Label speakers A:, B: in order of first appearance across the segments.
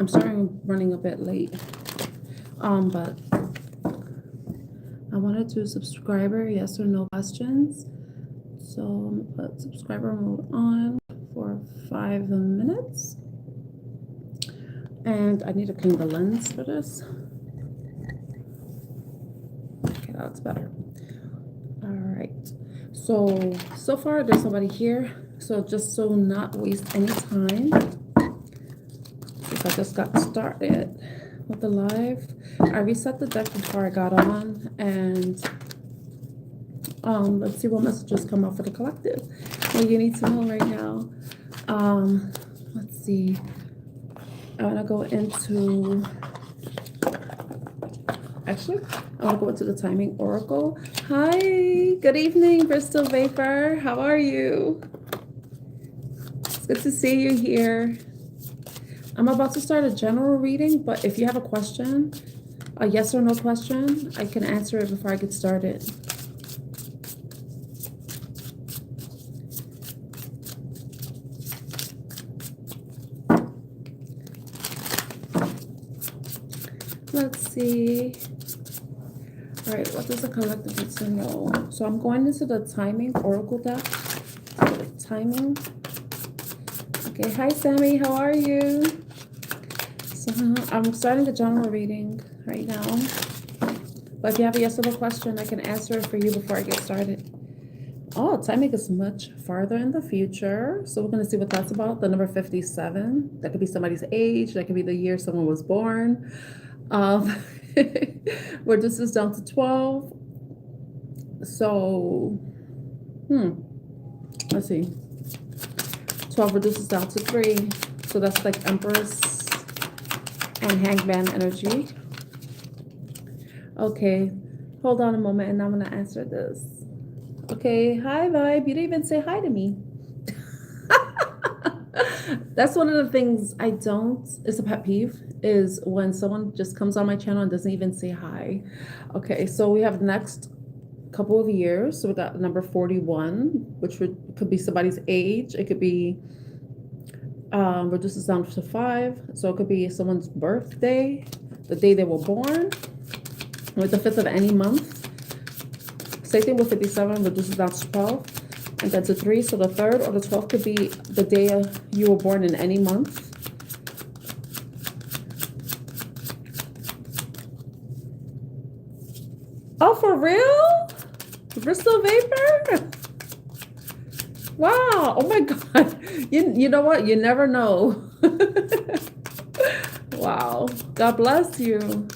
A: I'm sorry I'm running a bit late. But I wanted to subscriber yes or no questions. So I'm gonna put subscriber mode on for 5 minutes. And I need to clean the lens for this. Okay, that's better. All right. So far there's nobody here. So just so not waste any time, since I just got started with the live, I reset the deck before I got on, and let's see what messages come up for the collective. What you need to know right now. Let's see. I want to go into. Actually, I want to go into the timing oracle. Hi, good evening, Bristol Vapor. How are you? It's good to see you here. I'm about to start a general reading, but if you have a question, a yes or no question, I can answer it before I get started. Let's see. All right, what does the collective need to know? So I'm going into the timing oracle deck. Timing. Okay, hi Sammy, how are you? So I'm starting the general reading right now. But if you have a yes or no question, I can answer it for you before I get started. Oh, timing is much farther in the future. So we're going to see what that's about. The number 57. That could be somebody's age. That could be the year someone was born. Reduces down to 12. So, let's see. 12 reduces down to 3. So that's like Empress and Hangman energy. Okay, hold on a moment and I'm going to answer this. Okay, hi Vibe. You didn't even say hi to me. That's one of the things I don't, it's a pet peeve, is when someone just comes on my channel and doesn't even say hi. Okay, so we have the next couple of years. So we got number 41, which could be somebody's age. It could be reduces down to 5. So it could be someone's birthday, the day they were born, with the 5th of any month. Same thing with 57, reduces down to 12. And then to 3, so the 3rd or the 12th could be the day you were born in any month. Oh, for real? Bristol Vapor? Wow, oh my God. You know what? You never know. Wow, God bless you.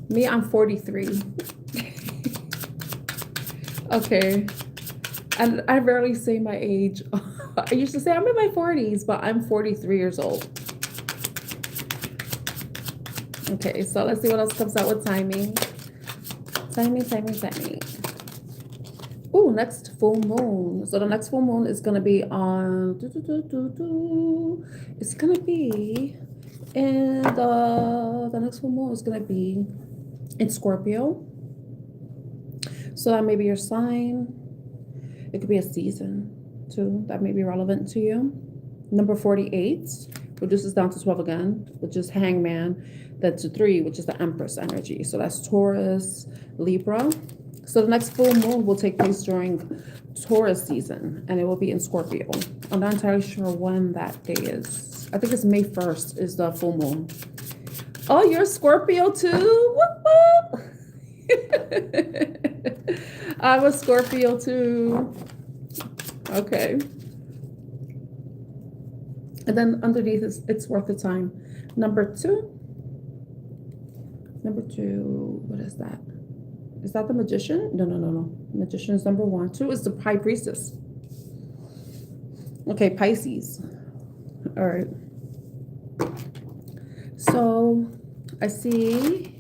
A: Me, I'm 43. Okay, and I rarely say my age. I used to say I'm in my 40s, but I'm 43 years old. Okay, so let's see what else comes out with timing. Timing. Ooh, next full moon. So the next full moon is gonna be on. It's gonna be in the next full moon is gonna be in Scorpio. So that may be your sign. It could be a season too that may be relevant to you. Number 48 reduces down to 12 again, which is Hangman. Then to 3, which is the Empress energy. So that's Taurus, Libra. So the next full moon will take place during Taurus season, and it will be in Scorpio. I'm not entirely sure when that day is. I think it's May 1st is the full moon. Oh, you're Scorpio too? Whoop, whoop. I'm a Scorpio too. Okay. And then underneath it's worth the time. Number 2. Number 2, what is that? Is that the Magician? No. Magician is number 1. 2 is the High Priestess. Okay, Pisces. All right. So I see.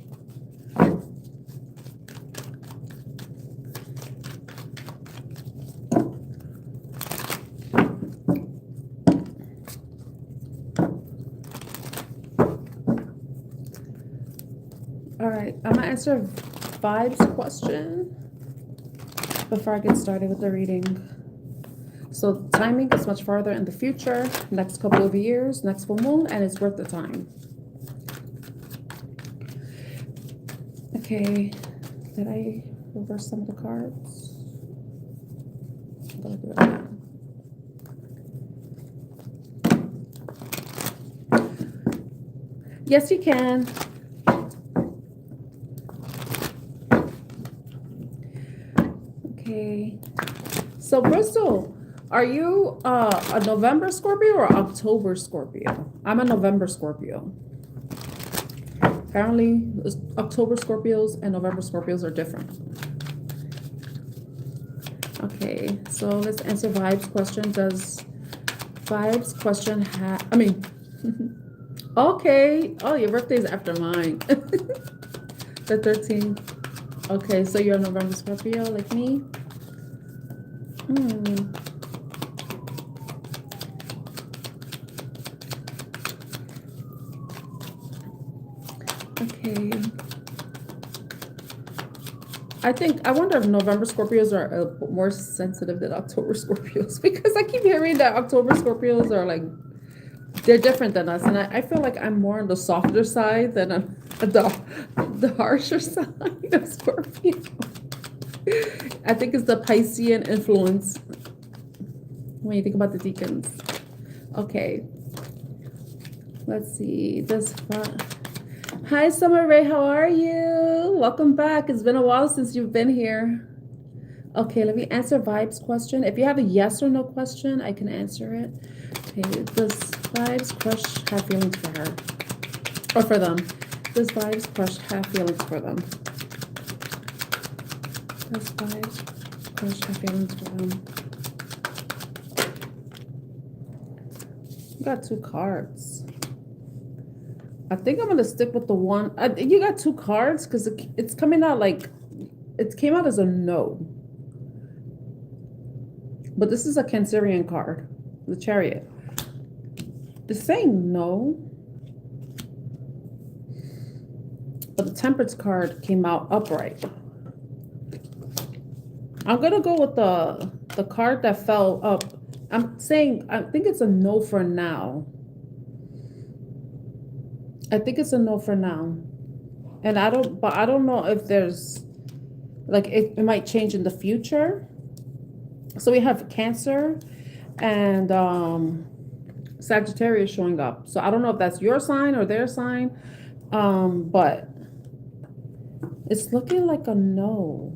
A: All right, I'm gonna answer Vibe's question before I get started with the reading. So timing is much farther in the future, next couple of years, next full moon, and it's worth the time. Okay, did I reverse some of the cards? I'm gonna do it again. Yes, you can. Okay. So, Bristol, are you a November Scorpio or October Scorpio? I'm a November Scorpio. Apparently, October Scorpios and November Scorpios are different. Okay, so let's answer Vibes question. Does Vibes question have... I mean... Okay. Oh, your birthday is after mine. The 13th. Okay, so you're a November Scorpio like me? Okay. I wonder if November Scorpios are more sensitive than October Scorpios, because I keep hearing that October Scorpios are like, they're different than us, and I feel like I'm more on the softer side than the harsher side of Scorpio. I think it's the Piscean influence when you think about the deacons. Okay. Let's see. Hi, Summer Ray. How are you? Welcome back. It's been a while since you've been here. Okay, let me answer Vibes question. If you have a yes or no question, I can answer it. Okay, does Vibes crush have feelings for her? Or for them? Does Vibes crush have feelings for them? Does Vibes crush have feelings for them? You got two cards. I think I'm going to stick with the one. You got two cards because it's coming out like, it came out as a no. But this is a Cancerian card, the Chariot. It's saying no. But the Temperance card came out upright. I'm going to go with the card that fell up. I think it's a no for now. I think it's a no for now. And I don't know if there's, like, it might change in the future. So we have Cancer and Sagittarius showing up. So I don't know if that's your sign or their sign. But it's looking like a no.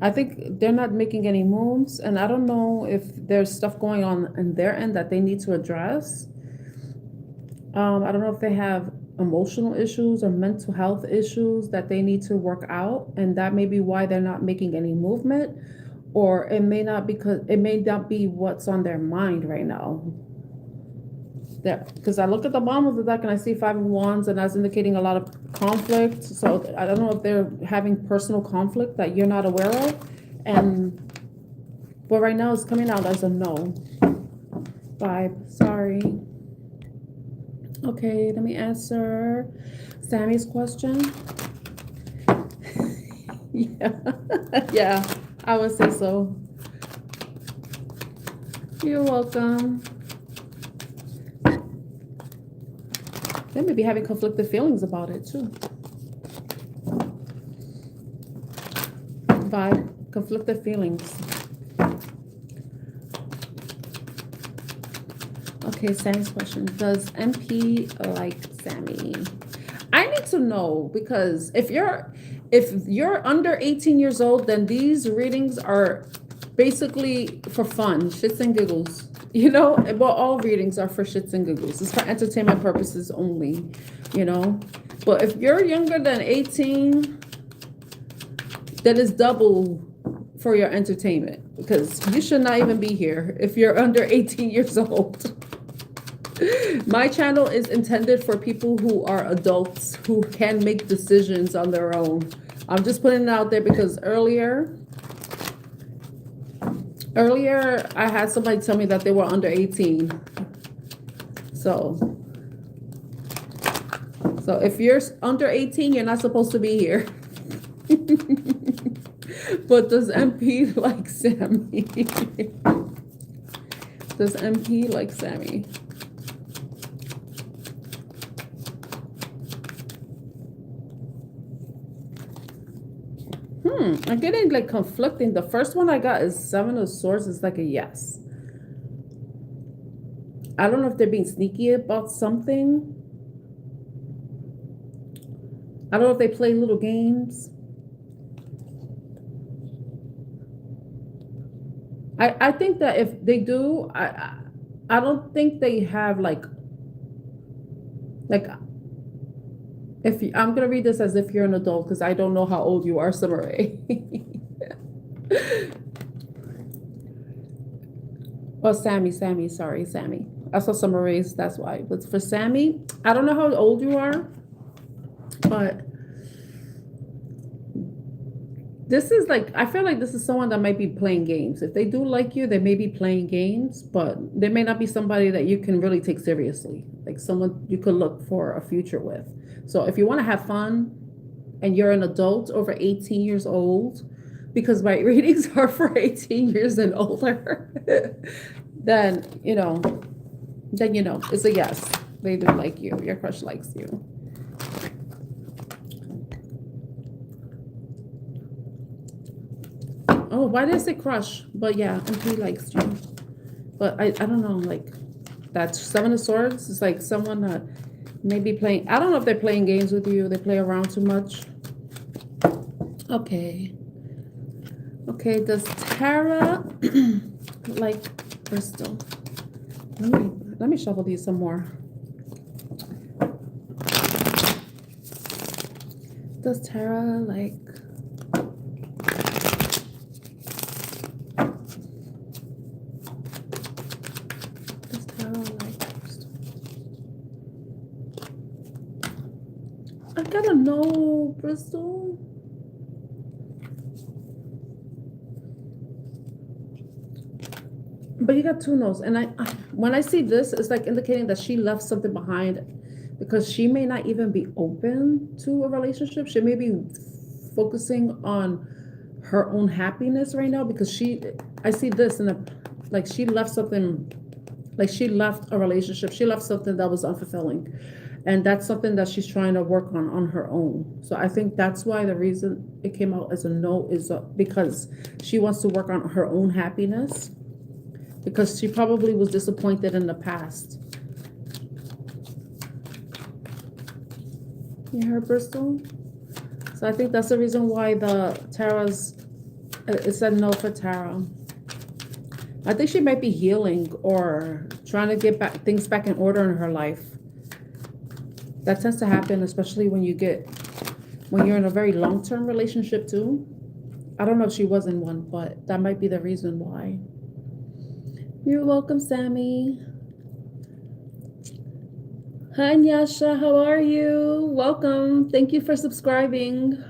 A: I think they're not making any moves, and I don't know if there's stuff going on in their end that they need to address. I don't know if they have emotional issues or mental health issues that they need to work out, and that may be why they're not making any movement, or it may not be what's on their mind right now. Because I look at the bottom of the deck and I see 5 of Wands, and that's indicating a lot of conflict. So I don't know if they're having personal conflict that you're not aware of. But right now it's coming out as a no. Vibe, sorry. Okay, let me answer Sammy's question. Yeah, I would say so. You're welcome. They may be having conflicted feelings about it too. Vibe, conflicted feelings. Okay, Sammy's question. Does MP like Sammy? I need to know, because if you're under 18 years old, then these readings are basically for fun, shits and giggles. You know, well, all readings are for shits and giggles. It's for entertainment purposes only, you know. But if you're younger than 18, then it's double for your entertainment, because you should not even be here if you're under 18 years old. My channel is intended for people who are adults who can make decisions on their own. I'm just putting it out there because earlier I had somebody tell me that they were under 18. So if you're under 18, you're not supposed to be here. But does MP like Sammy? Does MP like Sammy? I'm getting like conflicting. The first one I got is Seven of Swords. It's like a yes. I don't know if they're being sneaky about something. I don't know if they play little games. I think that if they do, I don't think they have like if you, I'm gonna read this as if you're an adult because I don't know how old you are, Summer Rae. Oh, Sammy, sorry, Sammy. I saw Summer Rae's, that's why. But for Sammy, I don't know how old you are, but this is like, I feel like this is someone that might be playing games. If they do like you, they may be playing games, but they may not be somebody that you can really take seriously. Like someone you could look for a future with. So if you want to have fun and you're an adult over 18 years old, because my readings are for 18 years and older, then, it's a yes. They do like you. Your crush likes you. Oh, why did I say crush? But yeah, and he likes you. But I don't know, like that Seven of Swords is like someone that may be playing. I don't know if they're playing games with you. They play around too much. Okay. Okay, does Tara like Bristol? Let me shuffle these some more. Does Tara like I gotta know, Bristol. But you got two no's, and when I see this, it's like indicating that she left something behind, because she may not even be open to a relationship. She may be focusing on her own happiness right now, because I see this like she left something, like she left a relationship. She left something that was unfulfilling. And that's something that she's trying to work on her own. So I think that's why the reason it came out as a no is because she wants to work on her own happiness, because she probably was disappointed in the past. You heard, Bristol? So I think that's the reason why it said no for Tara. I think she might be healing or trying to get things back in order in her life. That tends to happen, especially when you're in a very long-term relationship too. I don't know if she was in one, but that might be the reason why. You're welcome, Sammy. Hi, Nyasha. How are you? Welcome. Thank you for subscribing.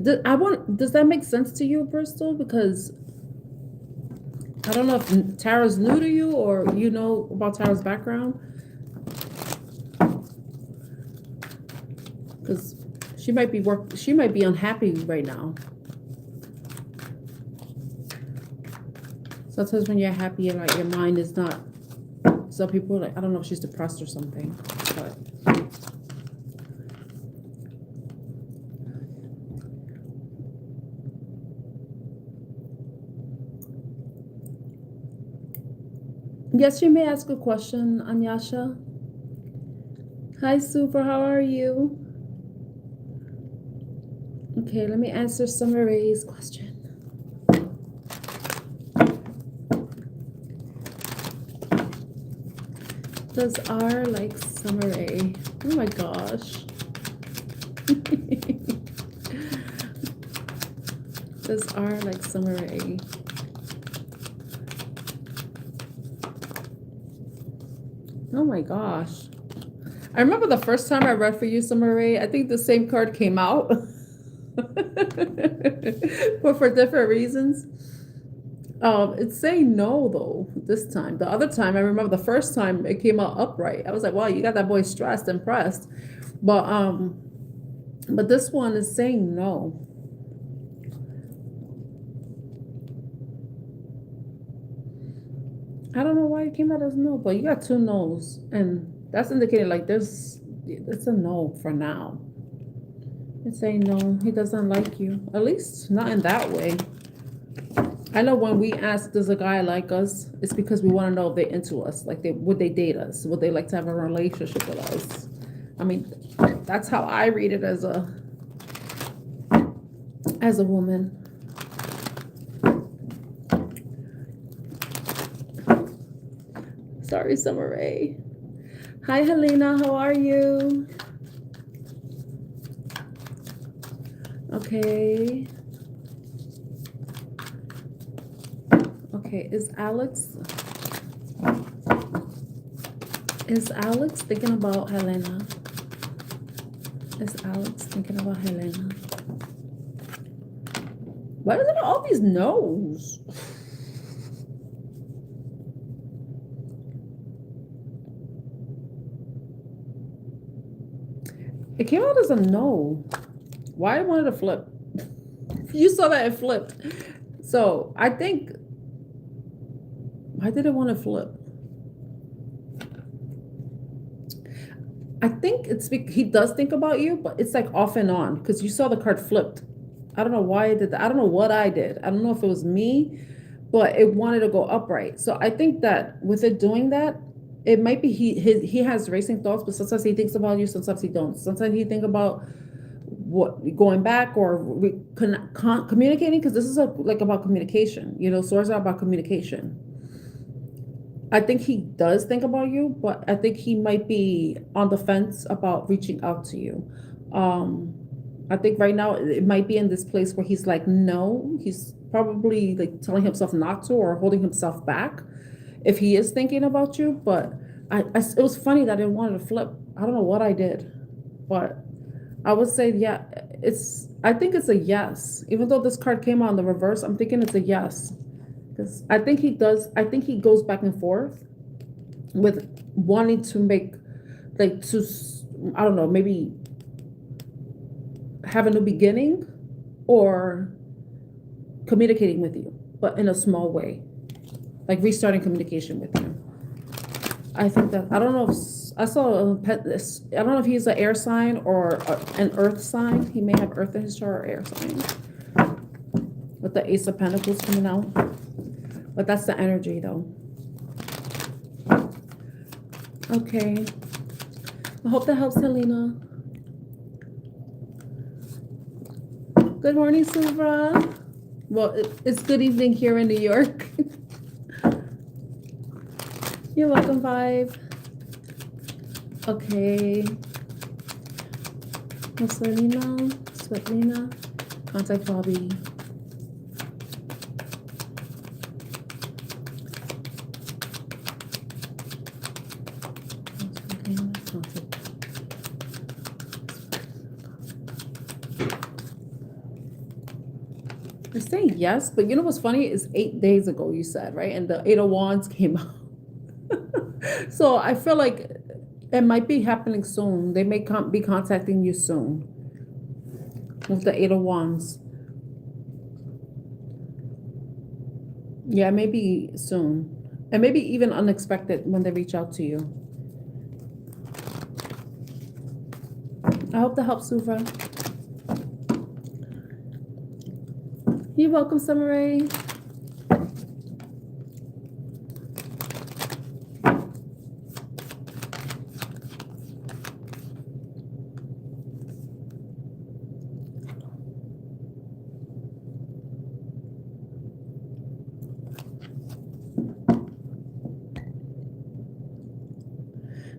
A: Does that make sense to you, Bristol? Because I don't know if Tara's new to you or you know about Tara's background. Because she might be unhappy right now. Sometimes when you're happy and like your mind is not, some people are like, I don't know if she's depressed or something, but yes, you may ask a question, Anyasha. Hi, Super, how are you? Okay, let me answer Summer Rae's question. Does R like Summer Rae? Oh my gosh. Does R like Summer Rae? Oh my gosh. I remember the first time I read for you, Summer Rae, I think the same card came out. But for different reasons. It's saying no though this time. The other time, I remember the first time it came out upright. I was like, wow, you got that boy stressed and pressed. But this one is saying no. I don't know why it came out as no, but you got 2 no's, and that's indicating like it's a no for now. It's saying no, he doesn't like you. At least not in that way. I know when we ask, does a guy like us, it's because we want to know if they're into us. Like, would they date us? Would they like to have a relationship with us? I mean, that's how I read it as a woman. Sorry, Summer Rae. Hi, Helena. How are you? Okay. Okay, is Alex thinking about Helena? Is Alex thinking about Helena? Why is it all these no's? It came out as a no. Why I wanted to flip? You saw that it flipped. So I think, why did it want to flip? I think it's he does think about you, but it's like off and on because you saw the card flipped. I don't know why I did that. I don't know what I did. I don't know if it was me, but it wanted to go upright. So I think that with it doing that, it might be he has racing thoughts, but sometimes he thinks about you, sometimes he don't. Sometimes he think about what going back or communicating, because this is like about communication. You know, swords are about communication. I think he does think about you, but I think he might be on the fence about reaching out to you. I think right now it might be in this place where he's like, no, he's probably like telling himself not to or holding himself back if he is thinking about you. But it was funny that I wanted to flip. I don't know what I did, but I would say, yeah, I think it's a yes. Even though this card came out in the reverse, I'm thinking it's a yes. Because I think he goes back and forth with wanting to make, like, to, I don't know, maybe have a new beginning or communicating with you, but in a small way, like restarting communication with you. I think that, I don't know if, I don't know if he's an air sign or an earth sign. He may have earth in his chart or air sign. With the Ace of Pentacles coming out. But that's the energy though. Okay. I hope that helps, Helena. Good morning, Suvra. Well, it's good evening here in New York. You're welcome, Vibe. Okay. Marcelina, Svetlina, contact Bobby. They're saying yes, but you know what's funny is 8 days ago you said, right? And the 8 of Wands came out. So I feel like it might be happening soon. They may be contacting you soon with the 8 of Wands. Yeah, maybe soon. And maybe even unexpected when they reach out to you. I hope that helps, Suvra. You're welcome, Summer Rae.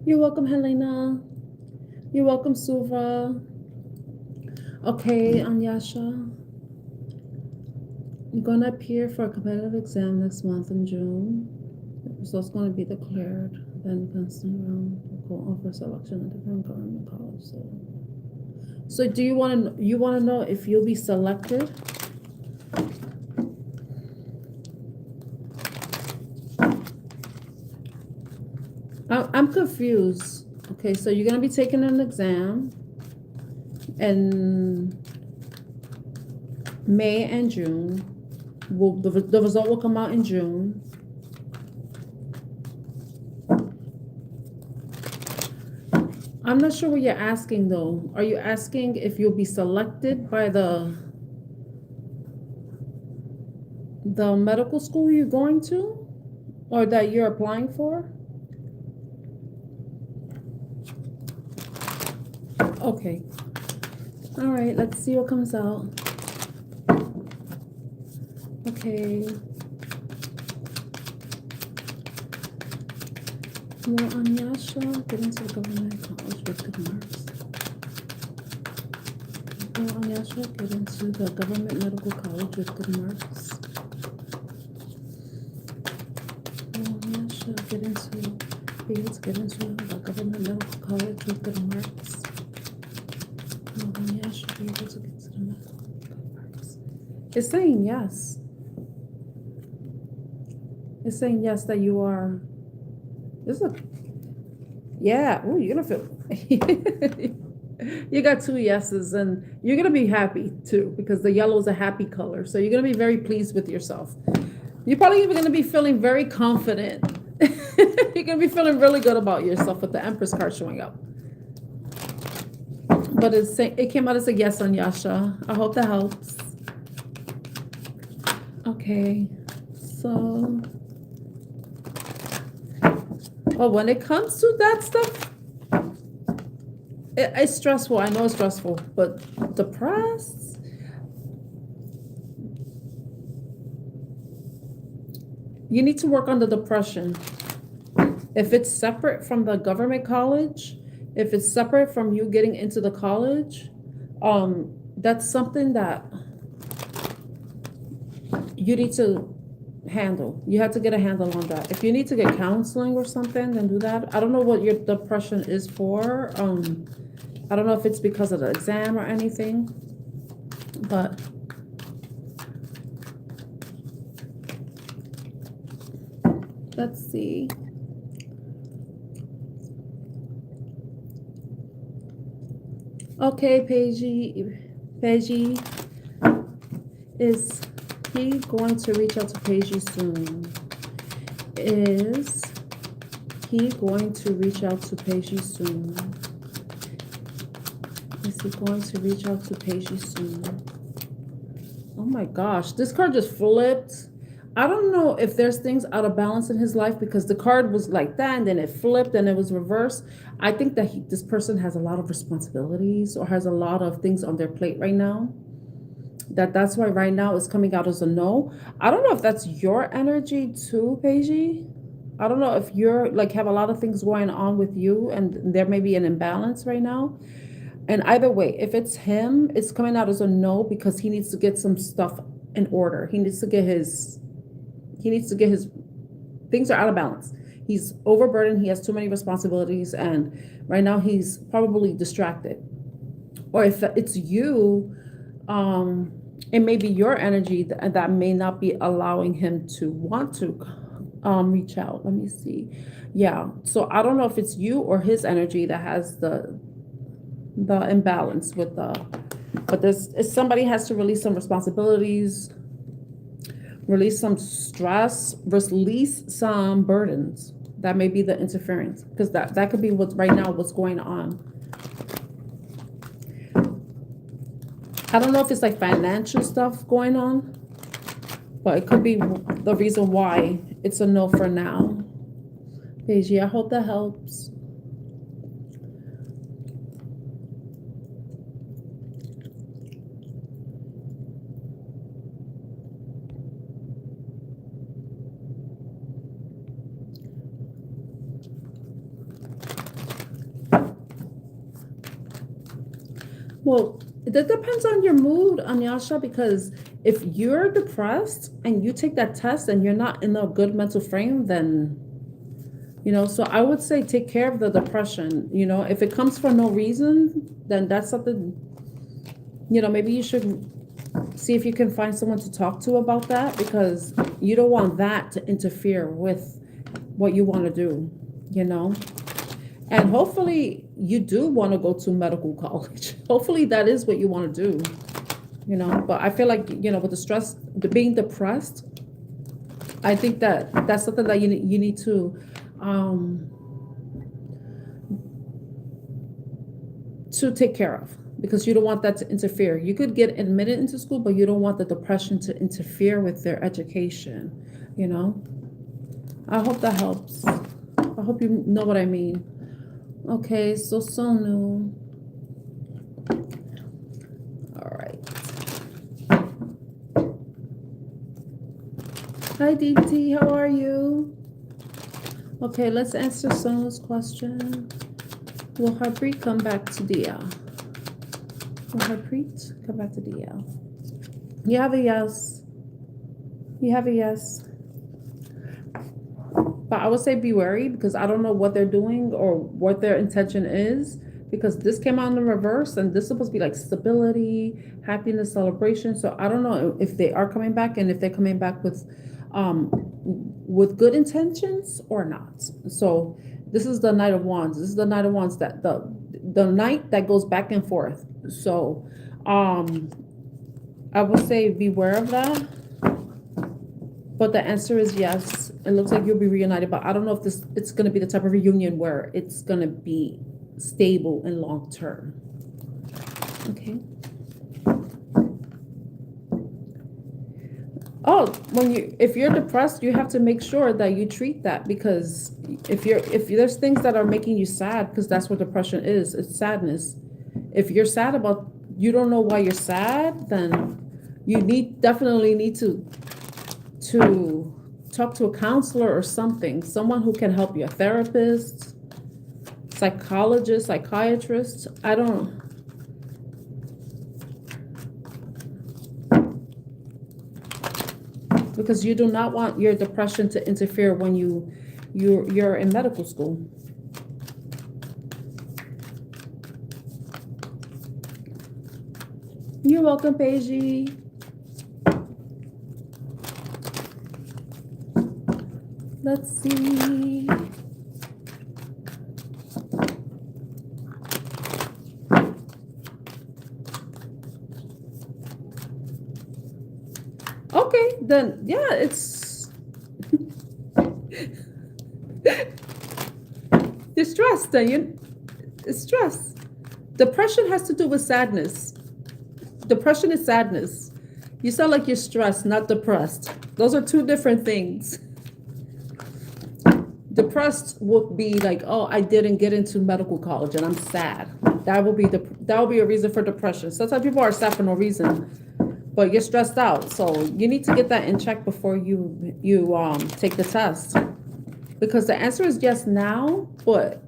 A: You're welcome, Helena. You're welcome, Suvra. Okay, Anyasha. You're going to appear for a competitive exam next month in June. The results going to be declared. Then constant round will go on for selection at different government college. So do you want to know if you'll be selected? I'm confused. Okay, so you're going to be taking an exam in May and June. The result will come out in June. I'm not sure what you're asking though. Are you asking if you'll be selected by the medical school you're going to, or that you're applying for? Okay. All right, let's see what comes out. Okay. Well, Anyasha, get into the government college with good marks. Well, Anyasha, get into the government medical college with good marks. Well, Anyasha, be able to get into the government medical college with good marks. Well, Anyasha, be able to get to the medical marks. It's saying yes. It's saying yes that you are. This is yeah. Oh, you're gonna feel. You got 2 yeses, and you're gonna be happy too because the yellow is a happy color. So you're gonna be very pleased with yourself. You're probably even gonna be feeling very confident. You're gonna be feeling really good about yourself with the Empress card showing up. But it came out as a yes on Yasha. I hope that helps. Okay, so. Well, when it comes to that stuff, it's stressful. I know it's stressful, but depressed. You need to work on the depression. If it's separate from the government college, if it's separate from you getting into the college, that's something that you need to handle. You have to get a handle on that. If you need to get counseling or something, then do that. I don't know what your depression is for. I don't know if it's because of the exam or anything, but let's see. Okay, Paige, is he going to reach out to Paige soon? Is he going to reach out to Paige soon? Is he going to reach out to Paige soon? Oh my gosh, this card just flipped. I don't know if there's things out of balance in his life because the card was like that and then it flipped and it was reversed. I think that this person has a lot of responsibilities or has a lot of things on their plate right now. That's why right now it's coming out as a no. I don't know if that's your energy too, Paige. I don't know if you're like have a lot of things going on with you and there may be an imbalance right now. And either way, if it's him, it's coming out as a no because he needs to get some stuff in order. He needs to get his things are out of balance. He's overburdened. He has too many responsibilities. And right now he's probably distracted. Or if it's you, it may be your energy that may not be allowing him to want to reach out. Let me see. Yeah. So I don't know if it's you or his energy that has the imbalance with but somebody has to release some responsibilities, release some stress, release some burdens. That may be the interference because that could be what's right now what's going on. I don't know if it's like financial stuff going on, but it could be the reason why it's a no for now. Paige, I hope that helps. Well, that depends on your mood, Anyasha, because if you're depressed and you take that test and you're not in a good mental frame, then, so I would say take care of the depression. If it comes for no reason, then that's something, maybe you should see if you can find someone to talk to about that because you don't want that to interfere with what you want to do, And hopefully you do want to go to medical college. Hopefully that is what you want to do, But I feel like, with the stress, being depressed, I think that's something that you need to to take care of, because you don't want that to interfere. You could get admitted into school, but you don't want the depression to interfere with their education, you know? I hope that helps. I hope you know what I mean. Okay, so Sonu. All right. Hi, DT, how are you? Okay, let's answer Sonu's question. Will Harpreet come back to DL? Will Harpreet come back to DL? You have a yes. You have a yes. But I would say be wary, because I don't know what they're doing or what their intention is, because this came out in the reverse and this is supposed to be like stability, happiness, celebration. So I don't know if they are coming back, and if they're coming back with good intentions or not. So this is the Knight of Wands. This is the Knight of Wands, that the knight that goes back and forth. So I will say beware of that. But the answer is yes. It looks like you'll be reunited, but I don't know if it's going to be the type of reunion where it's going to be stable and long term. Okay. Oh, if you're depressed, you have to make sure that you treat that, because if there's things that are making you sad, because that's what depression is, it's sadness. If you're sad about, you don't know why you're sad, then you definitely need to talk to a counselor or something, someone who can help you, a therapist, psychologist, psychiatrist. Because you do not want your depression to interfere when you're in medical school. You're welcome, Paige. Let's see. Okay, then, yeah, it's... You're stressed, then. It's stress. Depression has to do with sadness. Depression is sadness. You sound like you're stressed, not depressed. Those are two different things. Depressed would be like, oh, I didn't get into medical college and I'm sad. That will be a reason for depression. Sometimes people are sad for no reason, but you're stressed out. So you need to get that in check before you take the test, because the answer is yes now. But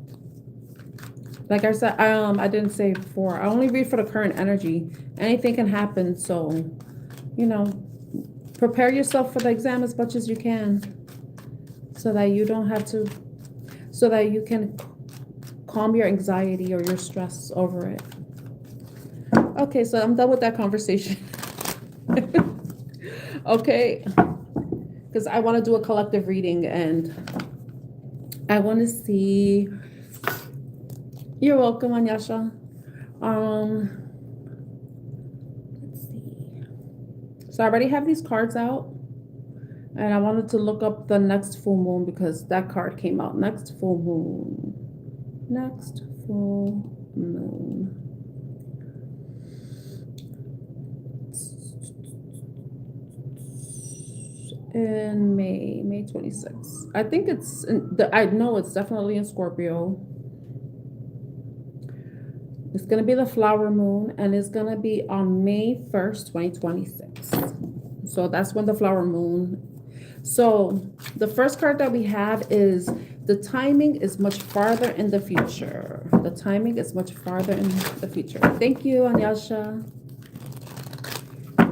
A: like I said, I didn't say before, I only read for the current energy. Anything can happen. So, prepare yourself for the exam as much as you can, so that you don't have to, so that you can calm your anxiety or your stress over it. Okay, so I'm done with that conversation. Okay, because I want to do a collective reading, and I want to see. You're welcome, Anyasha. Let's see. So I already have these cards out. And I wanted to look up the next full moon, because that card came out. Next full moon. Next full moon. In May 26th. I think I know it's definitely in Scorpio. It's going to be the flower moon, and it's going to be on May 1st, 2026. So that's when the flower moon. So the first card that we have is the timing is much farther in the future. The timing is much farther in the future. Thank you, Anyasha.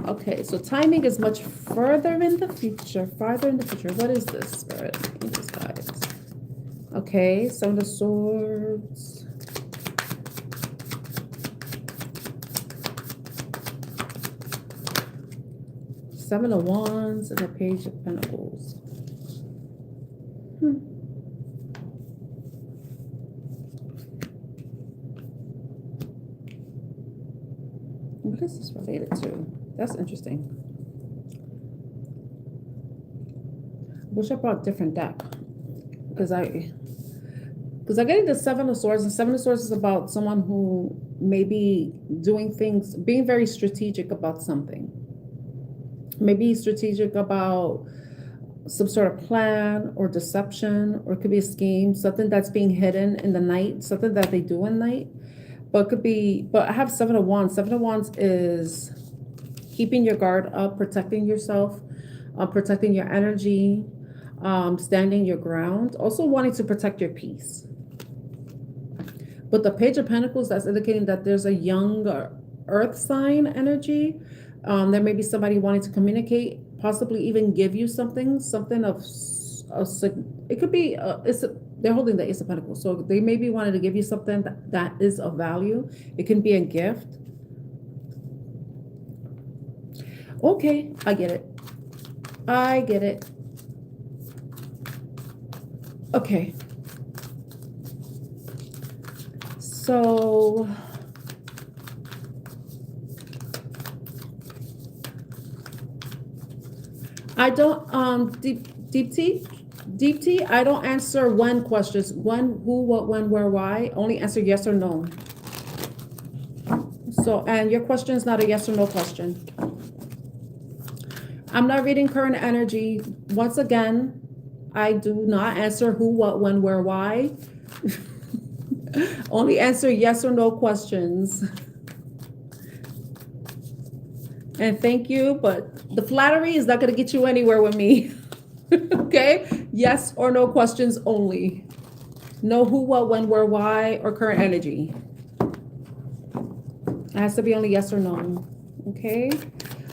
A: Okay, so timing is much further in the future. Farther in the future. What is this, Spirit? Let me just guide. Okay, Seven of Swords. Seven of Wands and a Page of Pentacles. What is this related to? That's interesting. Wish I brought a different deck, because Because I'm getting the Seven of Swords, and Seven of Swords is about someone who may be doing things, being very strategic about something. Maybe strategic about some sort of plan or deception, or it could be a scheme, something that's being hidden in the night, something that they do in night. But it could be, but I have Seven of Wands. Seven of Wands is keeping your guard up, protecting yourself, protecting your energy, standing your ground, also wanting to protect your peace. But the Page of Pentacles, that's indicating that there's a young earth sign energy. There may be somebody wanting to communicate, possibly even give you something of it could be, they're holding the Ace of Pentacles. So they may be wanting to give you something that is of value. It can be a gift. Okay, I get it. I get it. Okay. So I don't deep tea, I don't answer when questions. When, who, what, when, where, why. Only answer yes or no. So, and your question is not a yes or no question. I'm not reading current energy. Once again, I do not answer who, what, when, where, why. Only answer yes or no questions. And thank you, but the flattery is not going to get you anywhere with me. Okay? Yes or no questions only. No who, what, when, where, why, or current energy. It has to be only yes or no. Okay?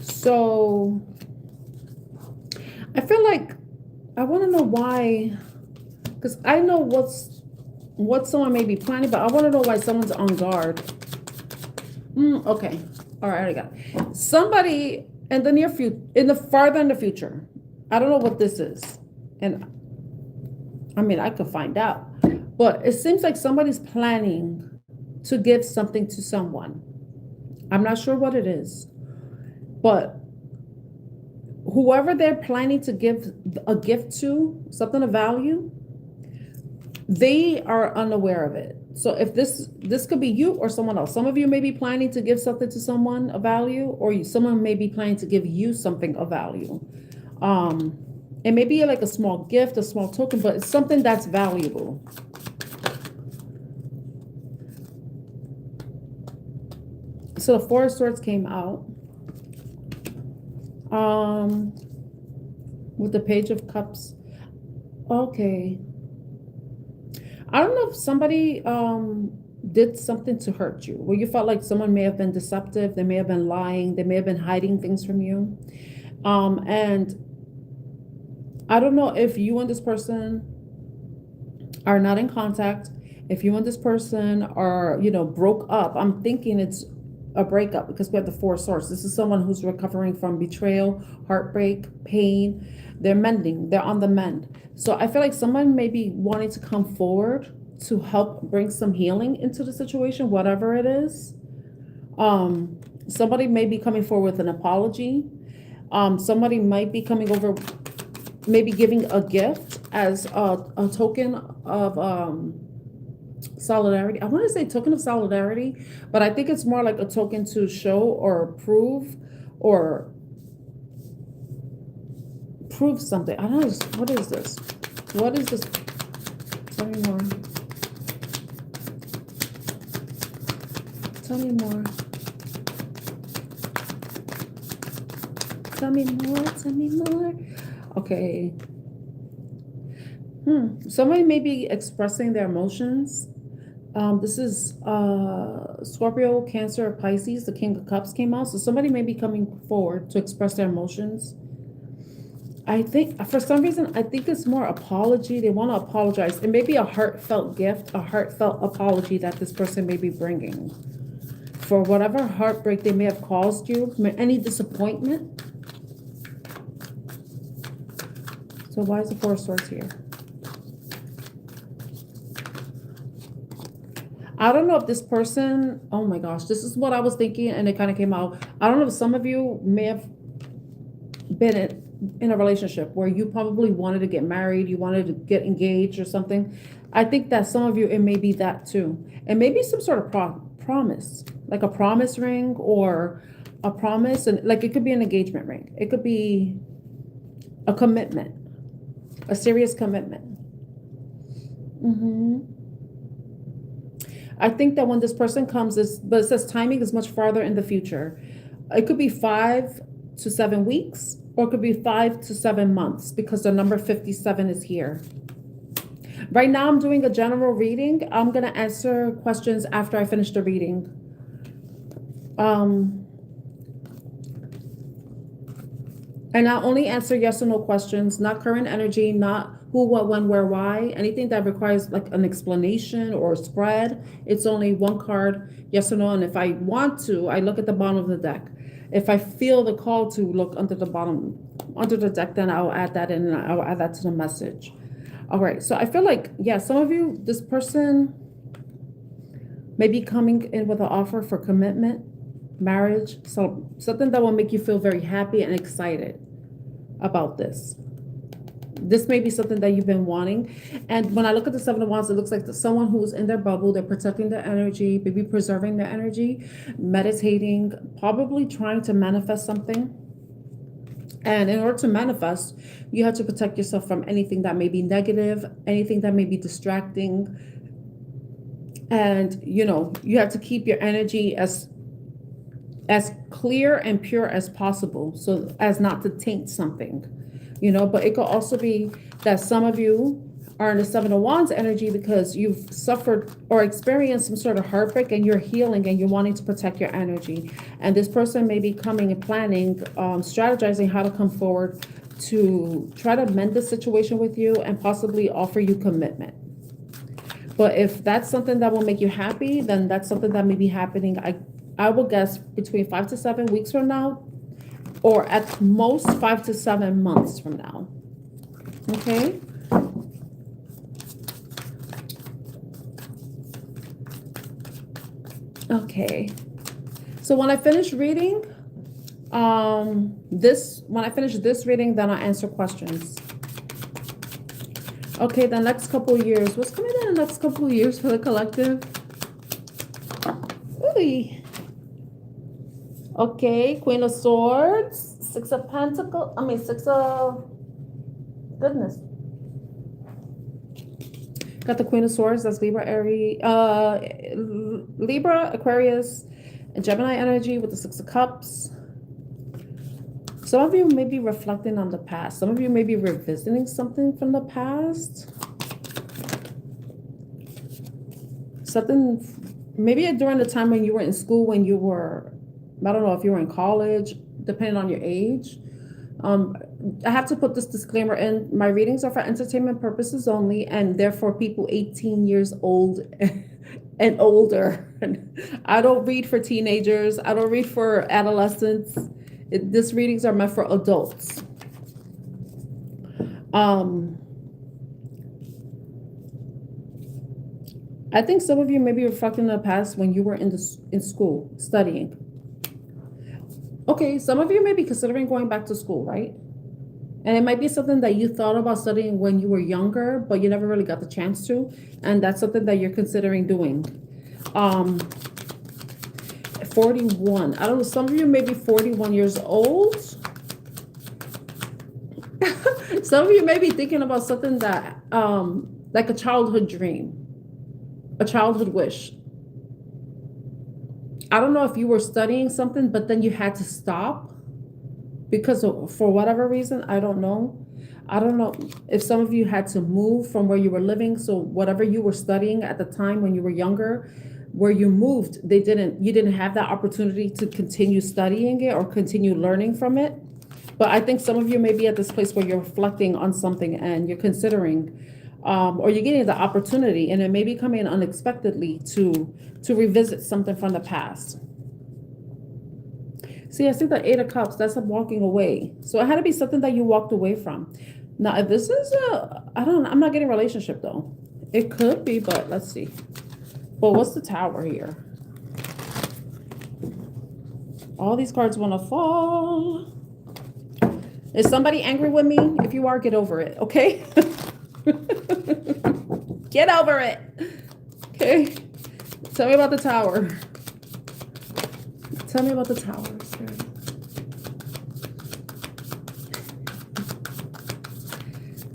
A: So I feel like I want to know why, because I know what someone may be planning, but I want to know why someone's on guard. Okay. All right, I got it. Somebody in the near future, farther in the future. I don't know what this is. And I mean, I could find out. But it seems like somebody's planning to give something to someone. I'm not sure what it is. But whoever they're planning to give a gift to, something of value, they are unaware of it. So if this could be you or someone else. Some of you may be planning to give something to someone of value, or someone may be planning to give you something of value. It may be like a small gift, a small token, but it's something that's valuable. So the Four of Swords came out. With the Page of Cups. Okay. I don't know if somebody did something to hurt you, where you felt like someone may have been deceptive, they may have been lying, they may have been hiding things from you. And I don't know if you and this person are not in contact, if you and this person are, broke up. I'm thinking it's a breakup because we have the Four of Swords. This is someone who's recovering from betrayal, heartbreak, pain. They're mending, they're on the mend. So I feel like someone may be wanting to come forward to help bring some healing into the situation, whatever it is. Somebody may be coming forward with an apology. Somebody might be coming over, maybe giving a gift as a token of solidarity. I want to say token of solidarity, but I think it's more like a token to show or prove something. I don't know. What is this? What is this? Tell me more. Tell me more. Tell me more. Tell me more. Okay. Somebody may be expressing their emotions. This is Scorpio, Cancer, Pisces. The King of Cups came out. So somebody may be coming forward to express their emotions. I think, for some reason, I think it's more apology. They want to apologize. It may be a heartfelt gift, a heartfelt apology that this person may be bringing for whatever heartbreak they may have caused you, any disappointment. So why is the Four of Swords here? I don't know if this person, oh my gosh, this is what I was thinking, and it kind of came out. I don't know if some of you may have been in a relationship where you probably wanted to get married, you wanted to get engaged or something. I think that some of you, it may be that too. And maybe some sort of promise, like a promise ring or a promise. And like it could be an engagement ring. It could be a commitment, a serious commitment. I think that when this person comes, but it says timing is much farther in the future. It could be 5 to 7 weeks, or it could be 5 to 7 months, because the number 57 is here. Right now, I'm doing a general reading. I'm going to answer questions after I finish the reading. And I'll only answer yes or no questions, not current energy, not who, what, when, where, why. Anything that requires like an explanation or a spread, it's only one card, yes or no. And if I want to, I look at the bottom of the deck. If I feel the call to look under the deck, then I'll add that in and I'll add that to the message. All right, so I feel like, yeah, some of you, this person may be coming in with an offer for commitment, marriage, so something that will make you feel very happy and excited about this. This may be something that you've been wanting. And when I look at the Seven of Wands, it looks like someone who's in their bubble, they're protecting their energy, maybe preserving their energy, meditating, probably trying to manifest something. And in order to manifest, you have to protect yourself from anything that may be negative, anything that may be distracting. And, you know, you have to keep your energy as clear and pure as possible, so as not to taint something, you know. But it could also be that some of you are in the Seven of Wands energy because you've suffered or experienced some sort of heartbreak and you're healing and you're wanting to protect your energy. And this person may be coming and planning, strategizing how to come forward to try to mend the situation with you and possibly offer you commitment. But if that's something that will make you happy, then that's something that may be happening. I will guess between 5 to 7 weeks from now, or at most 5 to 7 months from now. Okay. Okay. So when I finish reading, when I finish this reading, then I'll answer questions. Okay, the next couple of years. What's coming in the next couple of years for the collective? Ooh. Okay, Queen of Swords, Six of Pentacles, Six of goodness. Got the Queen of Swords, that's Libra, Aries, Libra, Aquarius, and Gemini energy with the Six of Cups. Some of you may be reflecting on the past. Some of you may be revisiting something from the past. Something, maybe during the time when you were in school, when you were, I don't know if you were in college, depending on your age. I have to put this disclaimer in. My readings are for entertainment purposes only, and therefore people 18 years old and older. I don't read for teenagers. I don't read for adolescents. These readings are meant for adults. I think some of you may be reflecting on the past when you were in school studying. Okay, some of you may be considering going back to school, right? And it might be something that you thought about studying when you were younger, but you never really got the chance to. And that's something that you're considering doing. 41. I don't know, some of you may be 41 years old. Some of you may be thinking about something that, like a childhood dream, a childhood wish. I don't know if you were studying something, but then you had to stop because for whatever reason, I don't know. I don't know if some of you had to move from where you were living. So whatever you were studying at the time when you were younger, where you moved, you didn't have that opportunity to continue studying it or continue learning from it. But I think some of you may be at this place where you're reflecting on something and you're considering, or you're getting the opportunity, and it may be coming unexpectedly to revisit something from the past. See, I see the Eight of Cups. That's walking away. So it had to be something that you walked away from. Now, if this is I'm not getting a relationship though. It could be, but let's see. Well, what's the Tower here? All these cards want to fall. Is somebody angry with me? If you are, get over it, okay? Get over it. Okay. Tell me about the Tower. Tell me about the Tower, Spirit.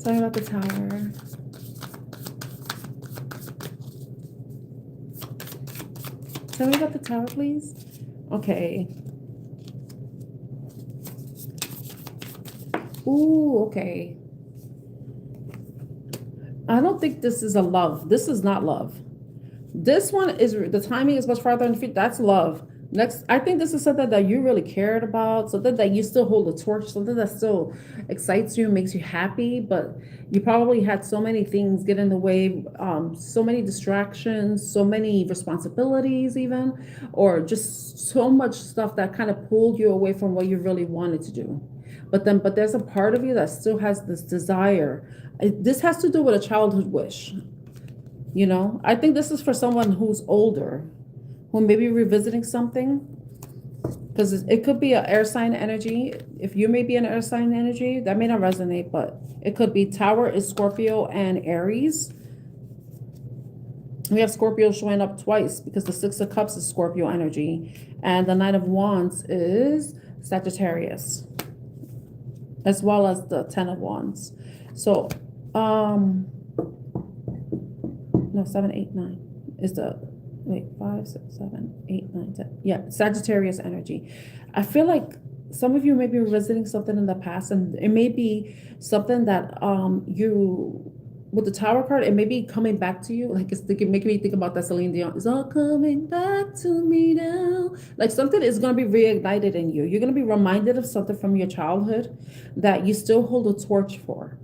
A: Tell me about the Tower. Tell me about the Tower, please. Okay. Ooh, okay. I don't think this is a love. This is not love. This one is, the timing is much farther in the future. That's love. Next, I think this is something that you really cared about, something that you still hold the torch, something that still excites you, makes you happy, but you probably had so many things get in the way, so many distractions, so many responsibilities even, or just so much stuff that kind of pulled you away from what you really wanted to do. But there's a part of you that still has this desire. This has to do with a childhood wish. You know, I think this is for someone who's older, who may be revisiting something, because it could be an air sign energy. If you may be an air sign energy, that may not resonate, but it could be. Tower is Scorpio and Aries. We have Scorpio showing up twice because the Six of Cups is Scorpio energy, and the Knight of Wands is Sagittarius, as well as the Ten of Wands. So, no, 7, 8, 9 is the, wait, 5, 6, 7, 8, 9, 10. Yeah, Sagittarius energy. I feel like some of you may be revisiting something in the past, and it may be something that you, with the Tower card, it may be coming back to you. Like, it's making me think about that Celine Dion. It's all coming back to me now. Like, something is going to be reignited in you. You're going to be reminded of something from your childhood that you still hold a torch for,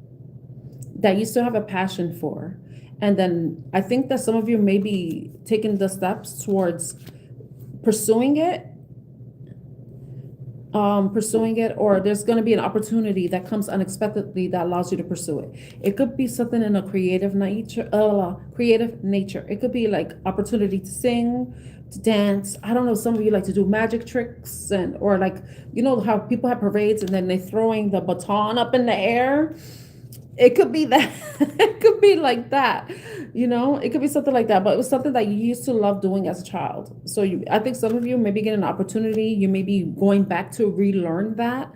A: that you still have a passion for. And then I think that some of you may be taking the steps towards pursuing it, or there's going to be an opportunity that comes unexpectedly that allows you to pursue it. It could be something in a creative nature. It could be like opportunity to sing, to dance. I don't know. Some of you like to do magic tricks, or like, you know how people have parades and then they're throwing the baton up in the air. It could be that. It could be like that, you know, it could be something like that, but it was something that you used to love doing as a child. So I think some of you may be getting an opportunity. You may be going back to relearn that.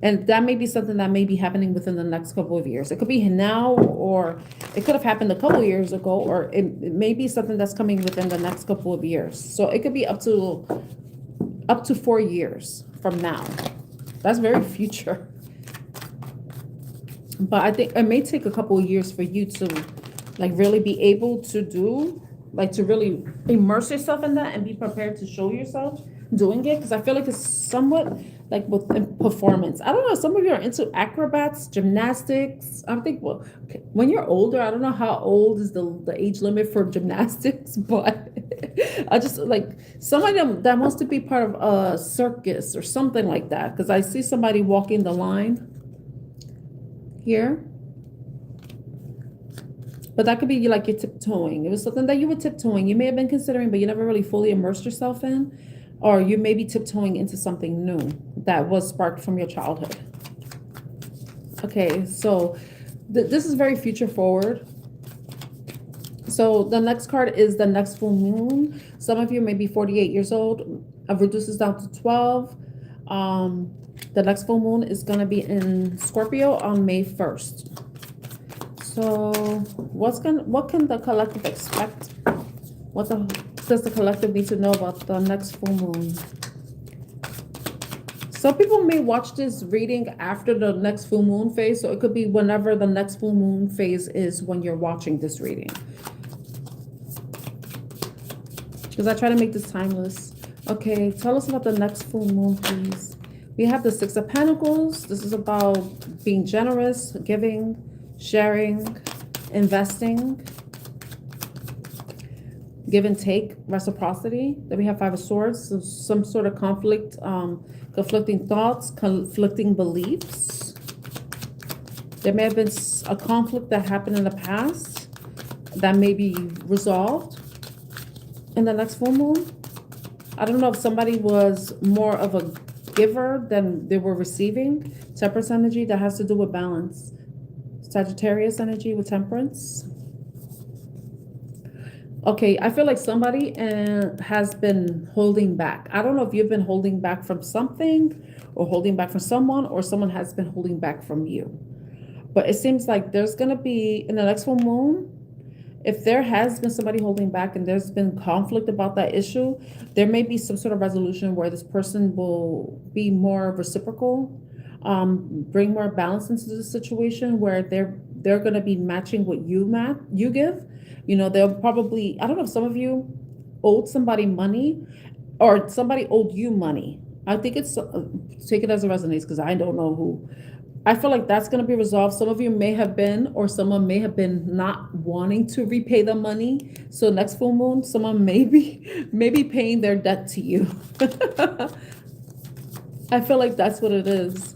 A: And that may be something that may be happening within the next couple of years. It could be now, or it could have happened a couple of years ago, or it may be something that's coming within the next couple of years. So it could be up to 4 years from now. That's very future. But I think it may take a couple of years for you to like really be able to do, like to really immerse yourself in that and be prepared to show yourself doing it. Because I feel like it's somewhat like with performance. I don't know. Some of you are into acrobats, gymnastics. I think, well, okay, when you're older, I don't know how old is the age limit for gymnastics, but I just like somebody that wants to be part of a circus or something like that. Because I see somebody walking the line here, but that could be like you're tiptoeing. It was something that you were tiptoeing. You may have been considering, but you never really fully immersed yourself in, or you may be tiptoeing into something new that was sparked from your childhood. Okay, so this is very future forward. So the next card is the next full moon. Some of you may be 48 years old. I've reduced this down to 12. The next full moon is going to be in Scorpio on May 1st. So what can the collective expect? What does the collective need to know about the next full moon? Some people may watch this reading after the next full moon phase. So it could be whenever the next full moon phase is when you're watching this reading. Because I try to make this timeless. Okay, tell us about the next full moon, please. We have the Six of Pentacles. This is about being generous, giving, sharing, investing, give and take, reciprocity. Then we have Five of Swords, so some sort of conflict, conflicting thoughts, conflicting beliefs. There may have been a conflict that happened in the past that may be resolved in the next full moon. I don't know if somebody was more of a giver than they were receiving. Temperance energy, that has to do with balance. Sagittarius energy with temperance. Okay, I feel like somebody has been holding back. I don't know if you've been holding back from something or holding back from someone, or someone has been holding back from you. But it seems like there's going to be, in the next full moon, if there has been somebody holding back and there's been conflict about that issue, there may be some sort of resolution where this person will be more reciprocal, bring more balance into the situation, where they're going to be matching what you give. They'll probably, I don't know if some of you owed somebody money or somebody owed you money. I think it's, take it as it resonates, because I don't know who. I feel like that's going to be resolved. Some of you may have been, or someone may have been not wanting to repay the money. So next full moon, someone may be paying their debt to you. I feel like that's what it is.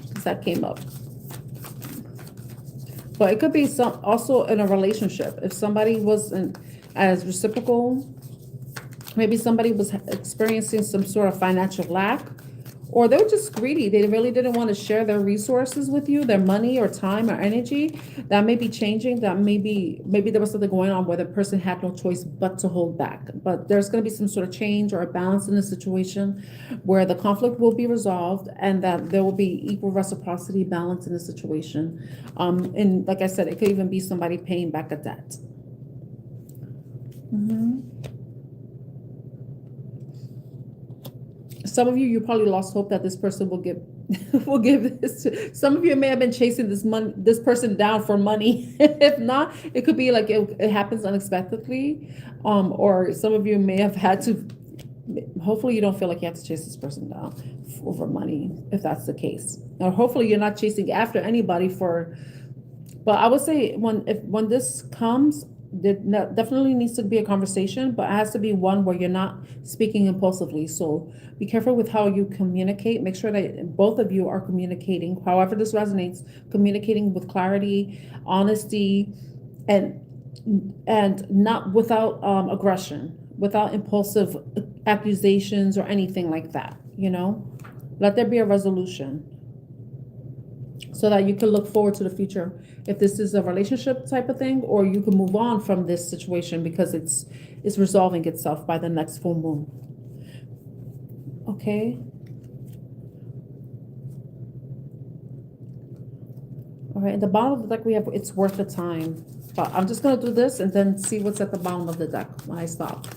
A: Because that came up. But it could be also in a relationship. If somebody wasn't as reciprocal, maybe somebody was experiencing some sort of financial lack, or they were just greedy. They really didn't want to share their resources with you, their money or time or energy. That may be changing. That maybe there was something going on where the person had no choice but to hold back. But there's going to be some sort of change or a balance in the situation where the conflict will be resolved, and that there will be equal reciprocity, balance in the situation. And like I said, it could even be somebody paying back a debt. Some of you probably lost hope that this person will give this. Some of you may have been chasing this person down for money. If not, it could be like it happens unexpectedly. Or some of you may have had to, hopefully you don't feel like you have to chase this person down over money, if that's the case. Or hopefully you're not chasing after anybody but I would say when this comes, there definitely needs to be a conversation, but it has to be one where you're not speaking impulsively. So be careful with how you communicate. Make sure that both of you are communicating, however this resonates, communicating with clarity, honesty, and not without aggression, without impulsive accusations or anything like that. Let there be a resolution, so that you can look forward to the future. If this is a relationship type of thing, or you can move on from this situation because it's resolving itself by the next full moon. Okay. All right, at the bottom of the deck we have it's worth the time. But I'm just going to do this and then see what's at the bottom of the deck when I stop.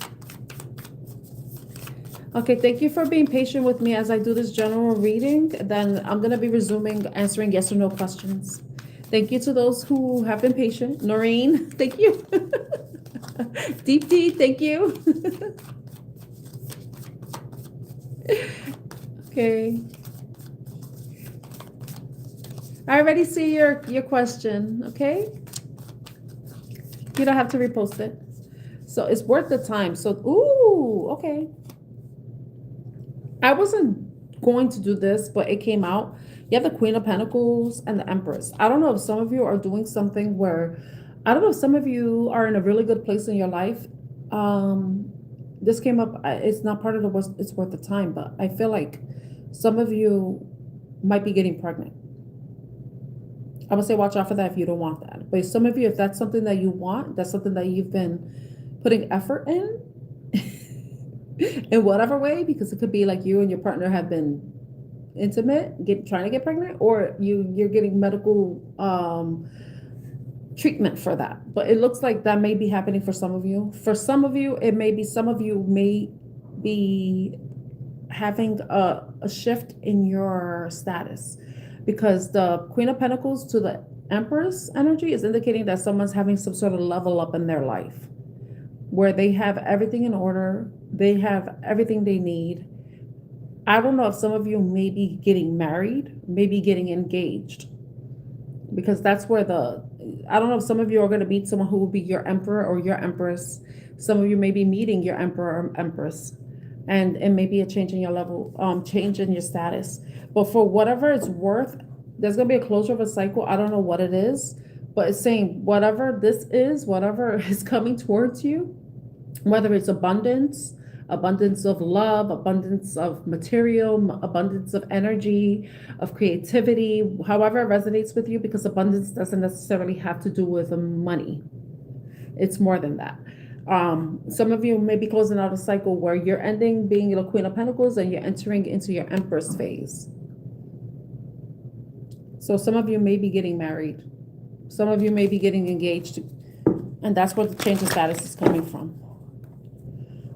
A: Okay, thank you for being patient with me as I do this general reading. Then I'm going to be resuming answering yes or no questions. Thank you to those who have been patient. Noreen, thank you. Deep Tea, thank you. Okay. I already see your question, okay? You don't have to repost it. So it's worth the time. So, ooh, okay. I wasn't going to do this, but it came out. You have the Queen of Pentacles and the Empress. I don't know if some of you are doing something where, I don't know if some of you are in a really good place in your life. This came up, it's not part of the it's worth the time, but I feel like some of you might be getting pregnant. I would say watch out for that if you don't want that. But some of you, if that's something that you want, that's something that you've been putting effort in, in whatever way, because it could be like you and your partner have been intimate, trying to get pregnant, or you're getting medical treatment for that. But it looks like that may be happening for some of you. For some of you, it may be some of you may be having a shift in your status, because the Queen of Pentacles to the Empress energy is indicating that someone's having some sort of level up in their life, where they have everything in order, they have everything they need. I don't know if some of you may be getting married, maybe getting engaged, because that's where I don't know if some of you are going to meet someone who will be your emperor or your empress. Some of you may be meeting your emperor or empress, and it may be a change in your level, change in your status. But for whatever it's worth, there's going to be a closure of a cycle. I don't know what it is, but it's saying whatever this is, whatever is coming towards you, whether it's abundance, abundance of love, abundance of material, abundance of energy, of creativity, however it resonates with you, because abundance doesn't necessarily have to do with money. It's more than that. Some of you may be closing out a cycle where you're ending being the Queen of Pentacles and you're entering into your Empress phase. So some of you may be getting married. Some of you may be getting engaged. And that's where the change of status is coming from.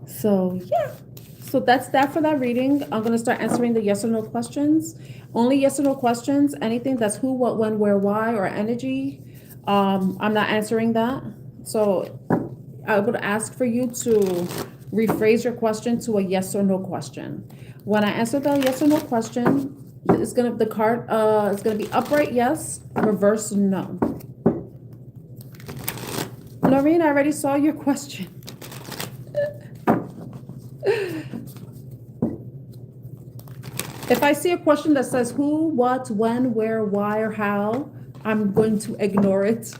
A: So, yeah. So that's that for that reading. I'm going to start answering the yes or no questions. Only yes or no questions. Anything that's who, what, when, where, why, or energy. I'm not answering that. So I would ask for you to rephrase your question to a yes or no question. When I answer the yes or no question, the card is gonna be upright yes, reverse no. Noreen, I already saw your question. If I see a question that says who, what, when, where, why, or how, I'm going to ignore it.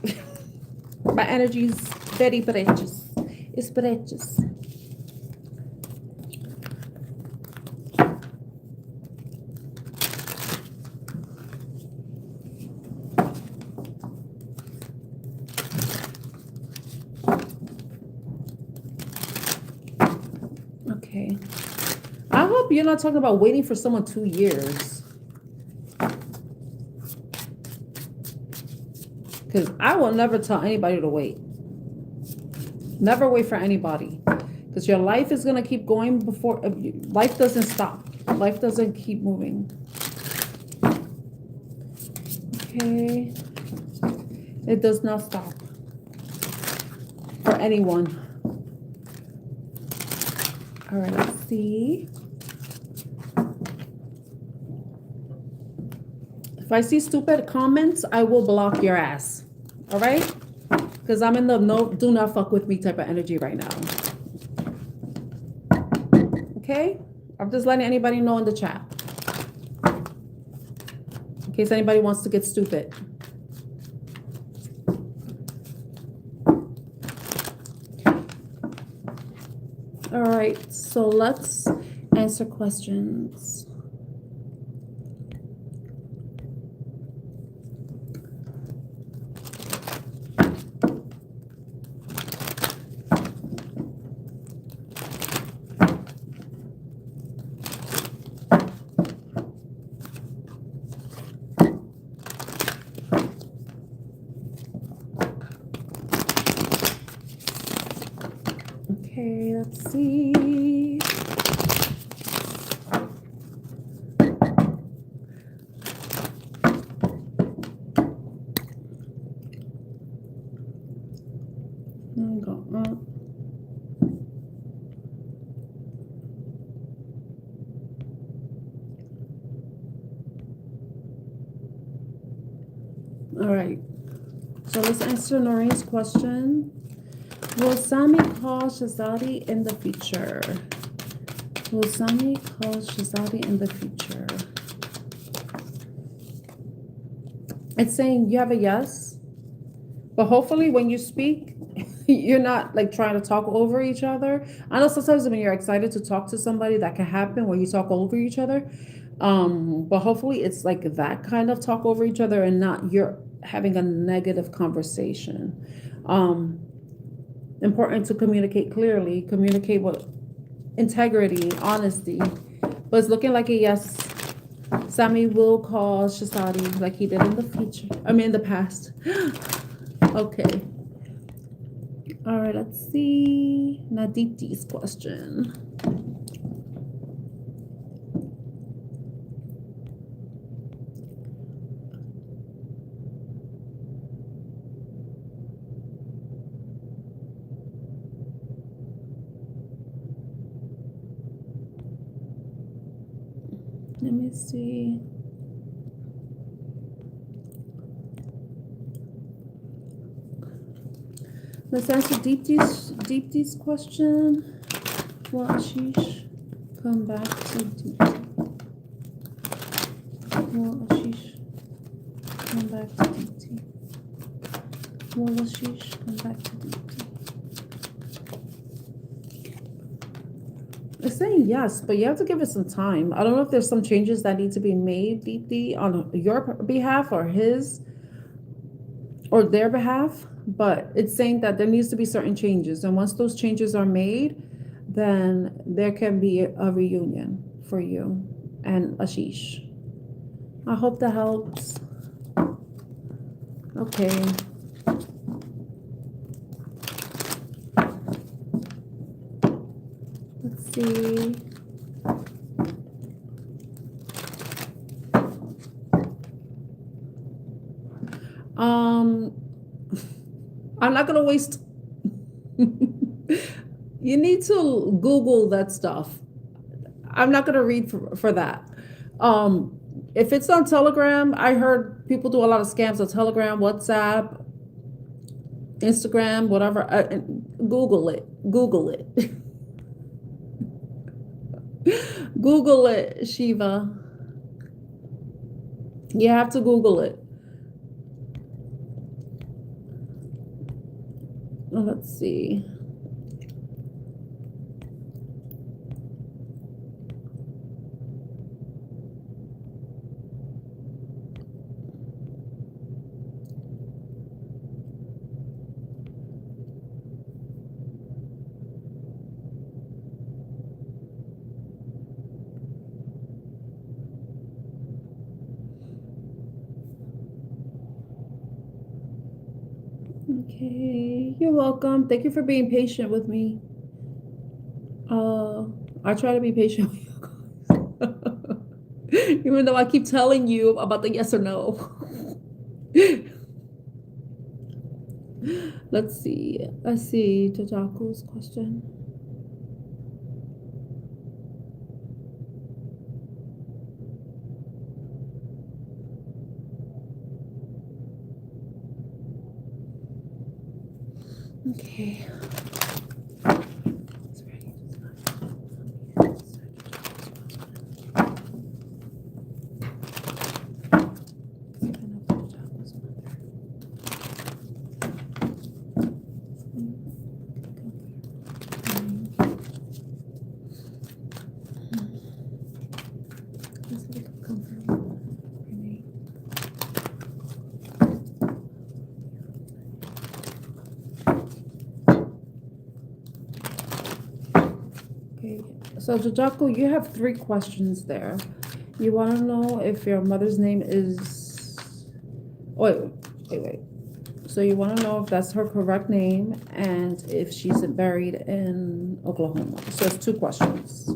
A: My energy is very precious. It's precious. Okay. I hope you're not talking about waiting for someone 2 years. Because I will never tell anybody to wait. Never wait for anybody. Because your life is going to keep going before... Life doesn't stop. Life doesn't keep moving. Okay. It does not stop. For anyone. All right, let's see. If I see stupid comments, I will block your ass. All right? Because I'm in the no, do not fuck with me type of energy right now. Okay? I'm just letting anybody know in the chat. In case anybody wants to get stupid. All right, so let's answer questions. Okay, let's see. Go up. All right. So let's answer Noreen's question. Will Sami call Shazadi in the future? Will Sami call Shazadi in the future? It's saying you have a yes, but hopefully when you speak, you're not like trying to talk over each other. I know sometimes when you're excited to talk to somebody, that can happen where you talk over each other. But hopefully it's like that kind of talk over each other and not you're having a negative conversation. Important to communicate clearly, communicate with integrity, honesty. But it's looking like a yes. Sami will call Shazadi like he did in the future. I mean, in the past. Okay. All right, let's see. Naditi's question. Let me see. Let's answer Deepti's question. Will Ashish come back to Deepti? Will Ashish come back to Deepti? Will Ashish come back to Deepti? It's saying yes, but you have to give it some time. I don't know if there's some changes that need to be made, Deepti, on your behalf or his or their behalf, but it's saying that there needs to be certain changes. And once those changes are made, then there can be a reunion for you and Ashish. I hope that helps. Okay. Let's see. I'm not gonna waste. You need to Google that stuff. I'm not gonna read for that. If it's on Telegram, I heard people do a lot of scams on Telegram, WhatsApp, Instagram, whatever. Google it. Google it. Google it, Shiva. You have to Google it. Let's see. Okay, you're welcome. Thank you for being patient with me. I try to be patient with you guys. Even though I keep telling you about the yes or no. Let's see. Tajaku's question. Okay. So Jajaku, you have 3 questions there. You want to know if your mother's name is... Wait. So you want to know if that's her correct name and if she's buried in Oklahoma. So it's 2 questions.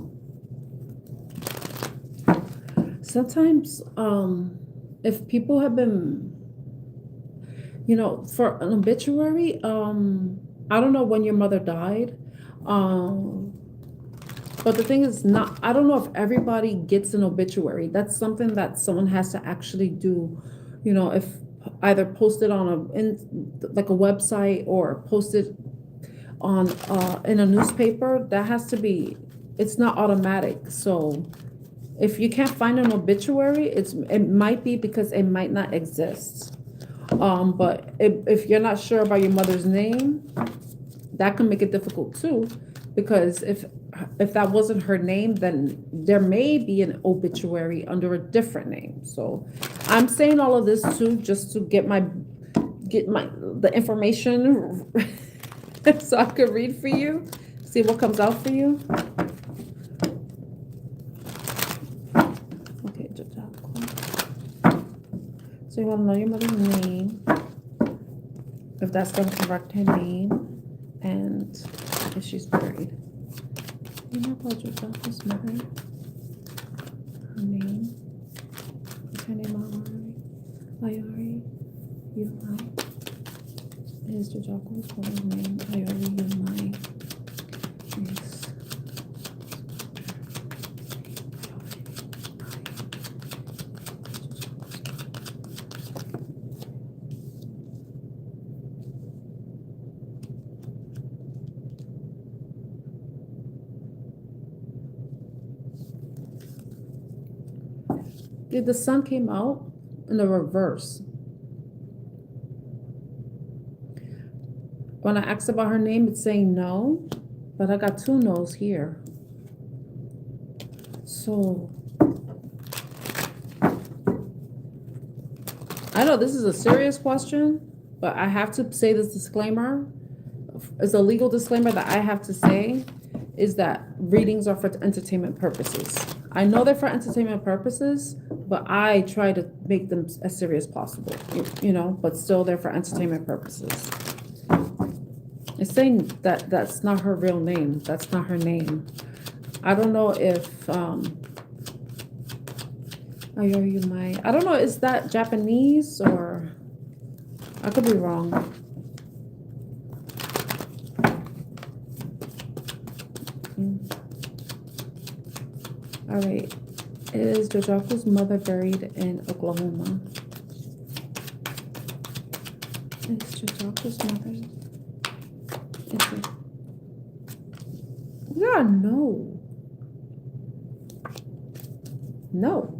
A: Sometimes, if people have been, for an obituary, I don't know when your mother died, but the thing is I don't know if everybody gets an obituary. That's something that someone has to actually do, if either post it on like a website or post it on in a newspaper. That has to be, it's not automatic. So if you can't find an obituary, it might be because it might not exist. But if you're not sure about your mother's name, that can make it difficult too, because if that wasn't her name, then there may be an obituary under a different name. So I'm saying all of this too, just to get the information so I could read for you, see what comes out for you. Okay, so you want to know your mother's name, if that's going to correct her name, and if she's buried. You know about Jajaku's mother? Her name? Is her name Ayari? Yumai? Is Jajaku's mother's name Ayari Yumai? Yes. The sun came out in the reverse. When I asked about her name, it's saying no, but I got 2 no's here. So I know this is a serious question, but I have to say this disclaimer. It's a legal disclaimer that I have to say is that readings are for entertainment purposes. I know they're for entertainment purposes, but I try to make them as serious as possible, you know, but still they're for entertainment purposes. It's saying that that's not her real name. That's not her name. I don't know if, I don't know, is that Japanese or, I could be wrong. All right. Is Jojaku's mother buried in Oklahoma? Is Jojaku's mother? Yeah, no. No.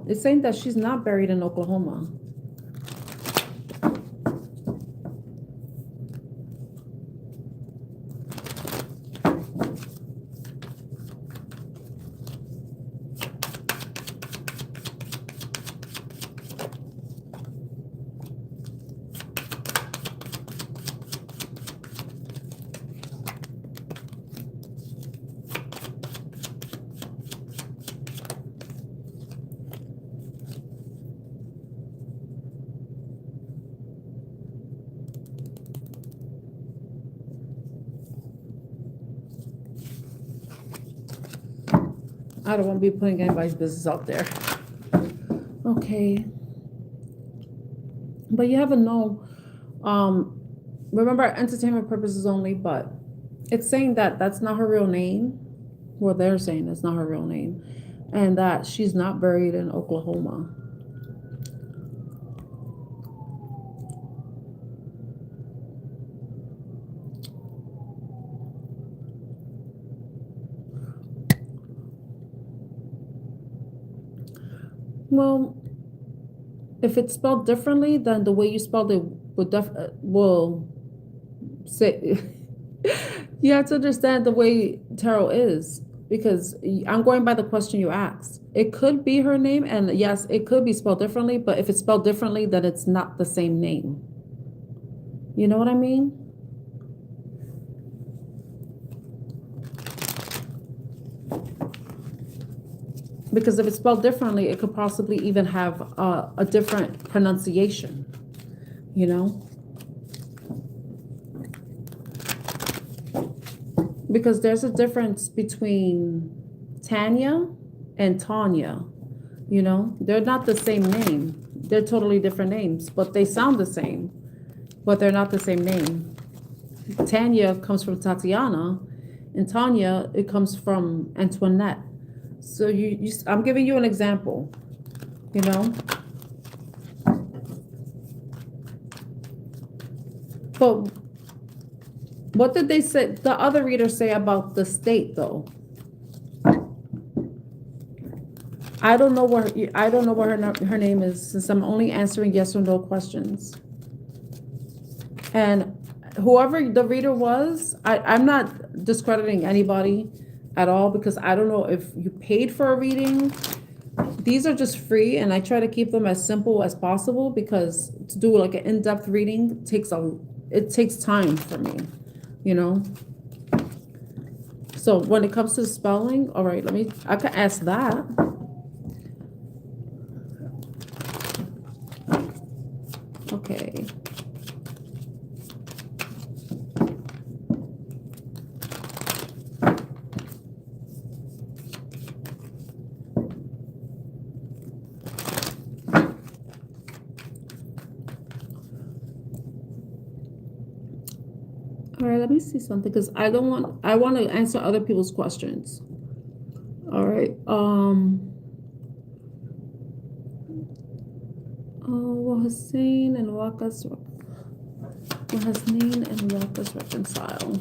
A: It's saying that she's not buried in Oklahoma. I don't want to be putting anybody's business out there. Okay. But you have to know, remember, entertainment purposes only, but it's saying that that's not her real name. Well, they're saying it's not her real name. And that she's not buried in Oklahoma. Well, if it's spelled differently, then the way you spelled it will say. You have to understand the way tarot is, because I'm going by the question you asked. It could be her name, and yes, it could be spelled differently, but if it's spelled differently, then it's not the same name. You know what I mean? Because if it's spelled differently, it could possibly even have a different pronunciation, you know? Because there's a difference between Tanya and Tanya, you know? They're not the same name. They're totally different names, but they sound the same, but they're not the same name. Tanya comes from Tatiana, and Tanya, it comes from Antoinette. So I'm giving you an example, you know? But what did they say, the other readers say about the state, though? I don't know what her name is, since I'm only answering yes or no questions. And whoever the reader was, I'm not discrediting anybody at all, because I don't know if you paid for a reading. These are just free, and I try to keep them as simple as possible, because to do like an in-depth reading it takes time for me, you know? So when it comes to spelling, all right, I can ask that. Okay. All right, let me see something, because I want to answer other people's questions. All right. Hussein and Waqas reconcile.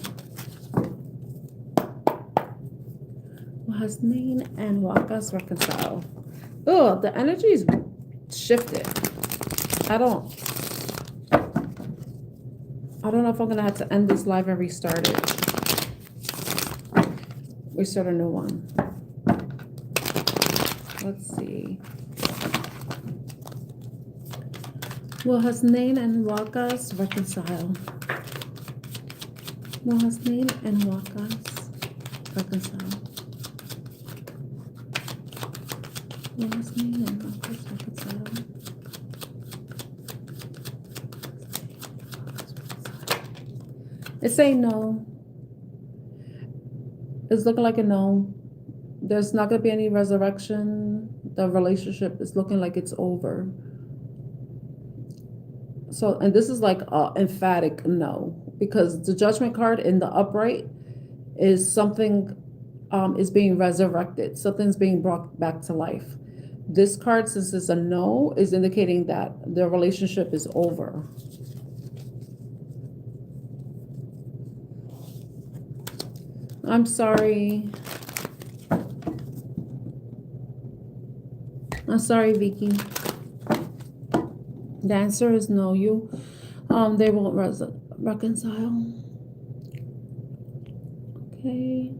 A: Hussein and Waqas reconcile. Oh, the energy is shifted. I don't know if I'm gonna have to end this live and restart it. Restart a new one. Let's see. Will Hasnain and Wakas reconcile? Will Hasnain and Wakas reconcile? Will Hasnain and Wakas reconcile? It's saying no. It's looking like a no. There's not going to be any resurrection. The relationship is looking like it's over. So, and this is like an emphatic no, because the Judgment card in the upright is something is being resurrected. Something's being brought back to life. This card, since it's a no, is indicating that the relationship is over. I'm sorry. I'm sorry, Vicky. The answer is no. They won't reconcile. Okay.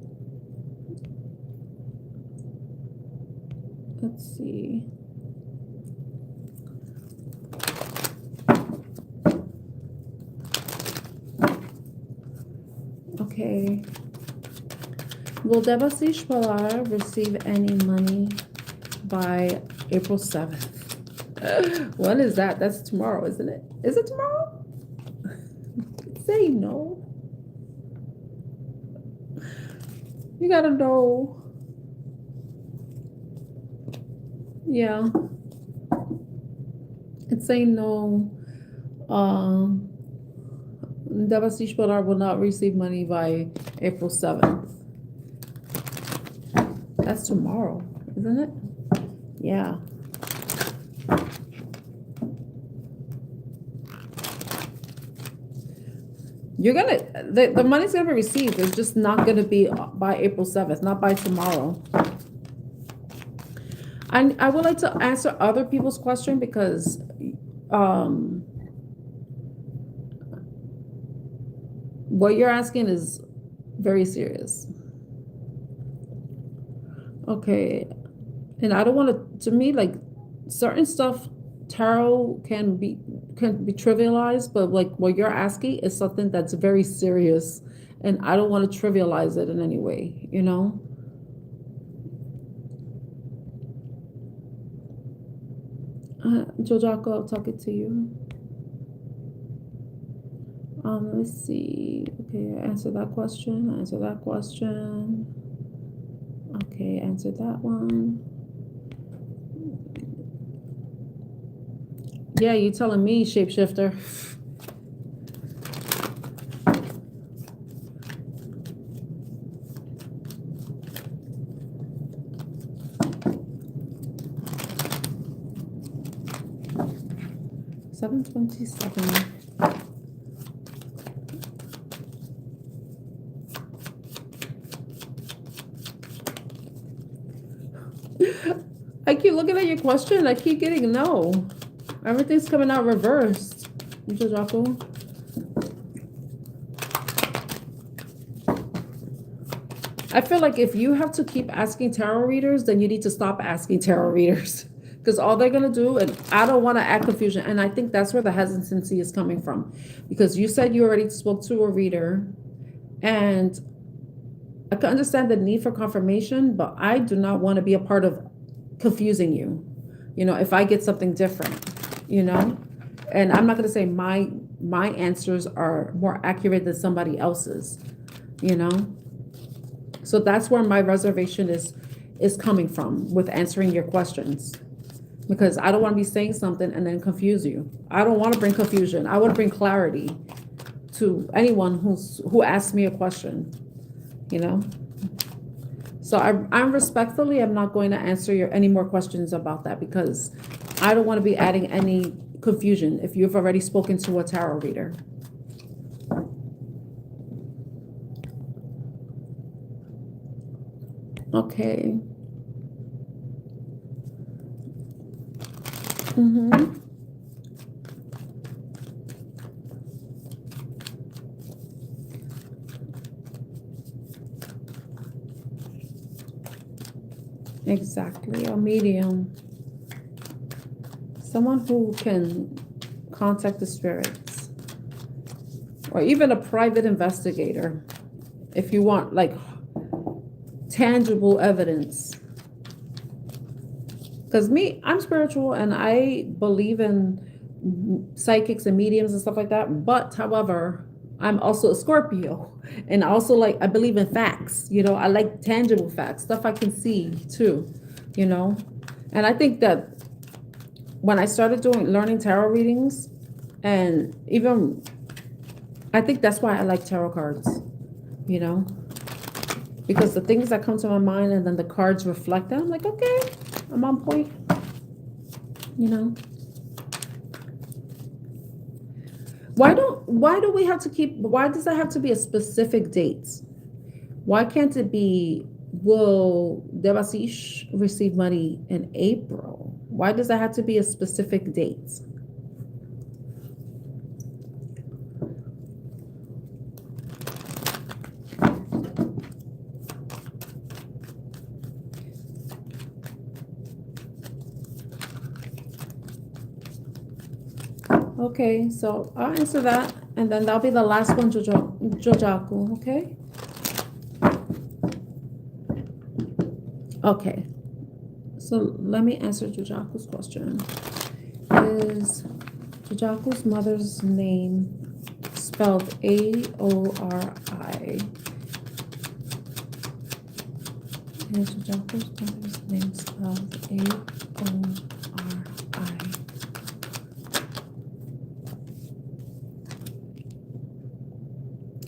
A: Let's see. Okay. Will Devasish Palar receive any money by April 7th? When is that? That's tomorrow, isn't it? Is it tomorrow? Say no. You gotta know. Yeah. It's saying no. Devasish Palar will not receive money by April 7th. That's tomorrow, isn't it? Yeah. You're gonna, the money's gonna be received. It's just not gonna be by April 7th, not by tomorrow. And I would like to answer other people's question because what you're asking is very serious. Okay. And I don't want to me, like, certain stuff, tarot can be trivialized, but like what you're asking is something that's very serious, and I don't want to trivialize it in any way, you know? Jojako, I'll talk it to you. Let's see. Okay, answer that question. Answer that question. Okay, answer that one. Yeah, you telling me, shapeshifter. $727. I keep looking at your question. I keep getting no. Everything's coming out reversed. I feel like if you have to keep asking tarot readers, then you need to stop asking tarot readers. Because all they're going to do, and I don't want to add confusion. And I think that's where the hesitancy is coming from. Because you said you already spoke to a reader. And I can understand the need for confirmation, but I do not want to be a part of confusing you. You know, if I get something different, you know, and I'm not going to say my answers are more accurate than somebody else's, you know. So that's where my reservation is coming from with answering your questions, because I don't want to be saying something and then confuse you. I don't want to bring confusion. I want to bring clarity to anyone who asks me a question, you know. So I'm respectfully, I'm not going to answer any more questions about that, because I don't want to be adding any confusion if you've already spoken to a tarot reader. Okay. Exactly, a medium. Someone who can contact the spirits. Or even a private investigator. If you want, like, tangible evidence. Because I'm spiritual and I believe in psychics and mediums and stuff like that. But, however, I'm also a Scorpio. And also, like, I believe in facts. You know, I like tangible facts, stuff I can see too, you know. And I think that when I started learning tarot readings, and even, I think that's why I like tarot cards, you know, because the things that come to my mind and then the cards reflect that, I'm like, okay, I'm on point, you know. Why do we have to why does that have to be a specific date? Why can't it be, will Devasish receive money in April? Why does that have to be a specific date? Okay, so I'll answer that, and then that'll be the last one, Jojaku, okay? Okay, so let me answer Jojaku's question. Is Jojaku's mother's name spelled A-O-R-I? Is Jojaku's mother's name spelled A-O-R-I?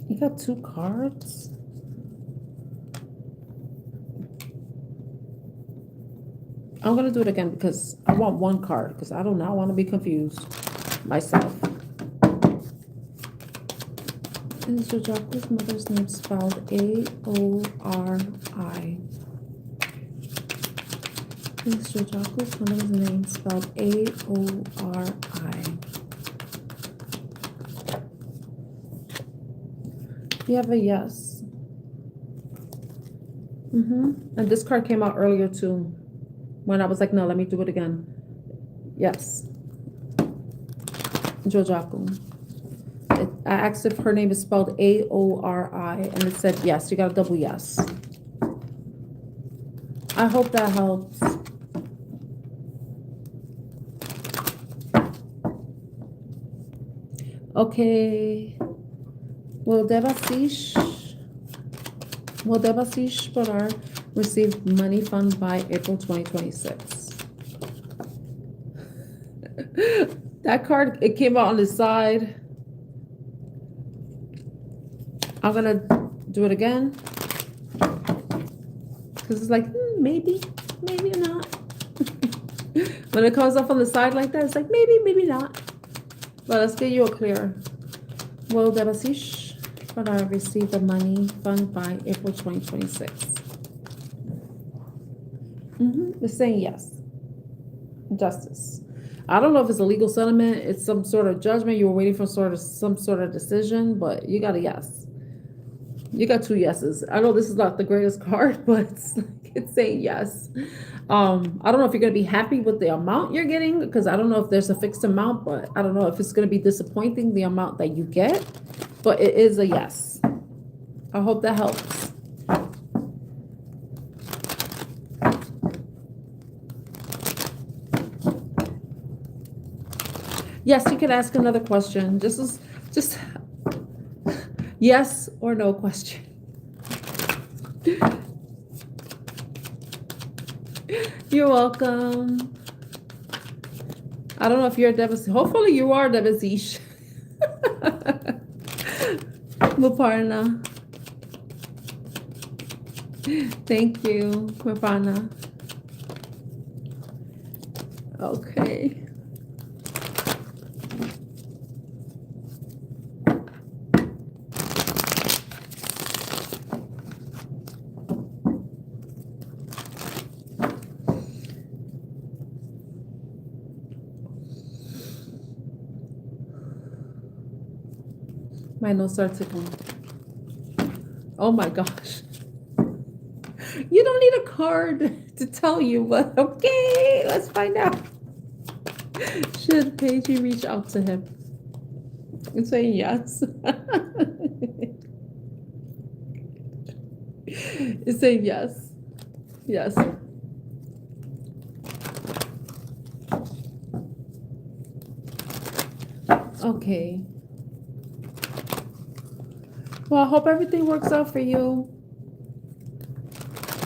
A: You got two cards? I'm going to do it again because I want one card because I do not want to be confused myself. Is Jojaku's mother's name spelled A-O-R-I? Is Jojaku's mother's name spelled A-O-R-I? You have a yes. And this card came out earlier too. When I was like, no, let me do it again. Yes. Jojaku. I asked if her name is spelled A-O-R-I, and it said yes. You got a double yes. I hope that helps. Okay. Will Devasish Parar receive money fund by April 2026? That card, it came out on the side. I'm gonna do it again because it's like maybe not. When it comes up on the side like that, it's like maybe not. But let's get you a clear. Will Devasish Parar receive the money fund by April 2026? It's saying yes. Justice. I don't know if it's a legal settlement, it's some sort of judgment, you were waiting for some sort of decision, but you got a yes. You got two yeses. I know this is not the greatest card, but it's saying yes. I don't know if you're going to be happy with the amount you're getting, because I don't know if there's a fixed amount, but I don't know if it's going to be disappointing, the amount that you get, but it is a yes. I hope that helps. Yes, you can ask another question. This is just yes or no question. You're welcome. I don't know if you're Devasish. Hopefully you are Devasish. Muparna. Thank you, Muparna. Okay. My nose starts tickling. Oh my gosh. You don't need a card to tell you, but okay, let's find out. Should Paige reach out to him? And say yes. It's saying yes. Yes. Okay. Well, I hope everything works out for you.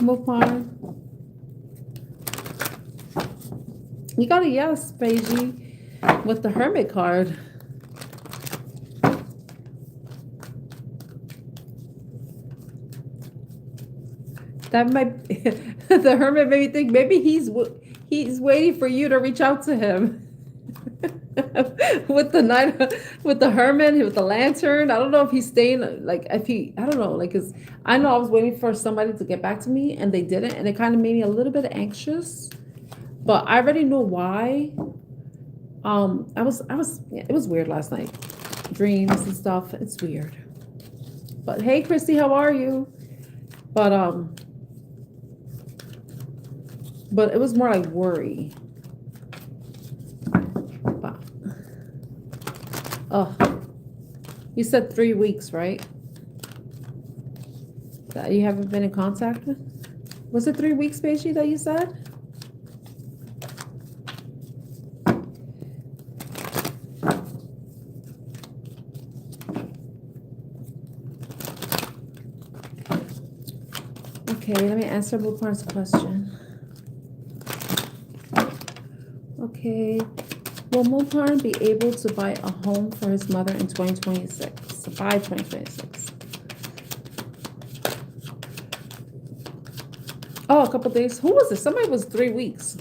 A: Move on. You got a yes, Paige, with the Hermit card. That might the Hermit made me think maybe he's waiting for you to reach out to him. With the night, with the Hermit, with the lantern. I don't know if he's staying, like, if he, I don't know, like, cause I know I was waiting for somebody to get back to me and they didn't, and it kind of made me a little bit anxious, but I already know why. It was weird last night, dreams and stuff. It's weird. But hey, Christy, how are you? But it was more like worry. Oh, you said 3 weeks, right? That you haven't been in contact with? Was it 3 weeks, Paige, that you said? Okay, let me answer Bluepart's question. Okay. Will Mopar be able to buy a home for his mother in 2026? By 2026. Oh, a couple days. Who was it? Somebody was 3 weeks.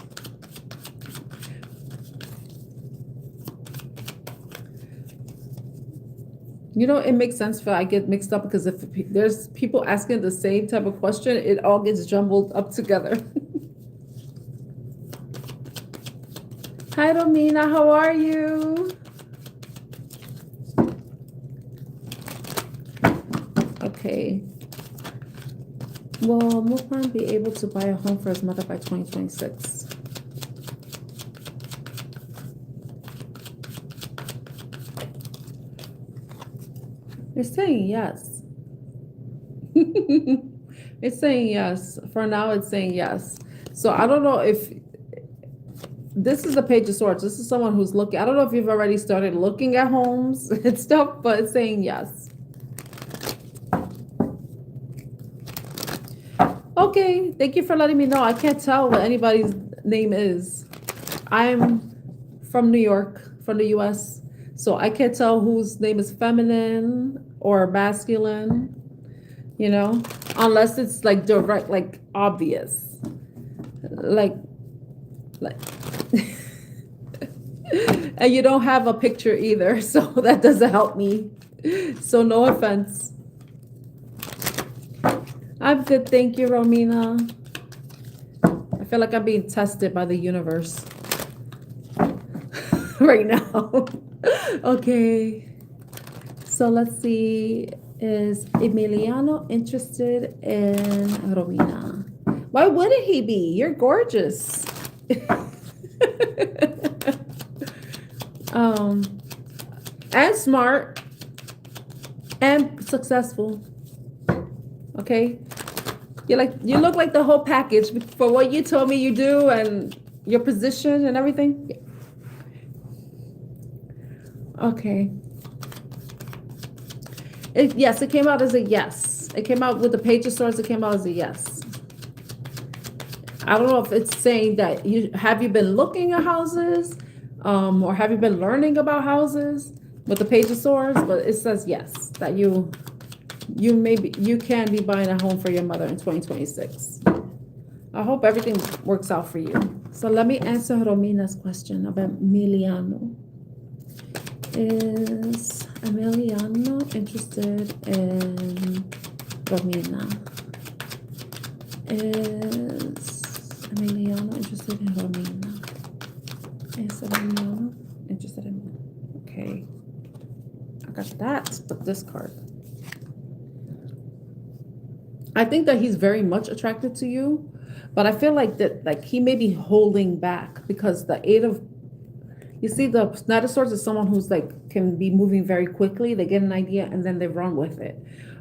A: You know, it makes sense for I get mixed up because if there's people asking the same type of question, it all gets jumbled up together. Hi, Romina. How are you? Okay. Will Mukran be able to buy a home for his mother by 2026? It's saying yes. It's saying yes. For now, it's saying yes. So I don't know if this is the Page of Swords. This is someone who's looking. I don't know if you've already started looking at homes and stuff, but it's saying yes. Okay, thank you for letting me know. I can't tell what anybody's name is. I'm from New York, from the US, so I can't tell whose name is feminine or masculine, you know, unless it's like direct, like obvious, like and you don't have a picture either, so that doesn't help me. So no offense. I'm good, thank you, Romina. I feel like I'm being tested by the universe right now. Okay, so let's see. Is Emiliano interested in Romina? Why wouldn't he be? You're gorgeous. And smart and successful. Okay, you look like the whole package for what you told me you do and your position and everything. Okay. Yes, it came out as a yes. It came out with the Page of Swords. It came out as a yes. I don't know if it's saying that have you been looking at houses, or have you been learning about houses with the Page of Swords? But it says yes, that you can be buying a home for your mother in 2026. I hope everything works out for you. So let me answer Romina's question about Emiliano. Is Emiliano interested in Romina? Is Emiliano interested in Romina? Is Emiliano interested in? Okay, I got that, but this card. I think that he's very much attracted to you, but I feel like that, like he may be holding back because the eight of, you see, the Knight of Swords is someone who's like can be moving very quickly. They get an idea and then they run with it.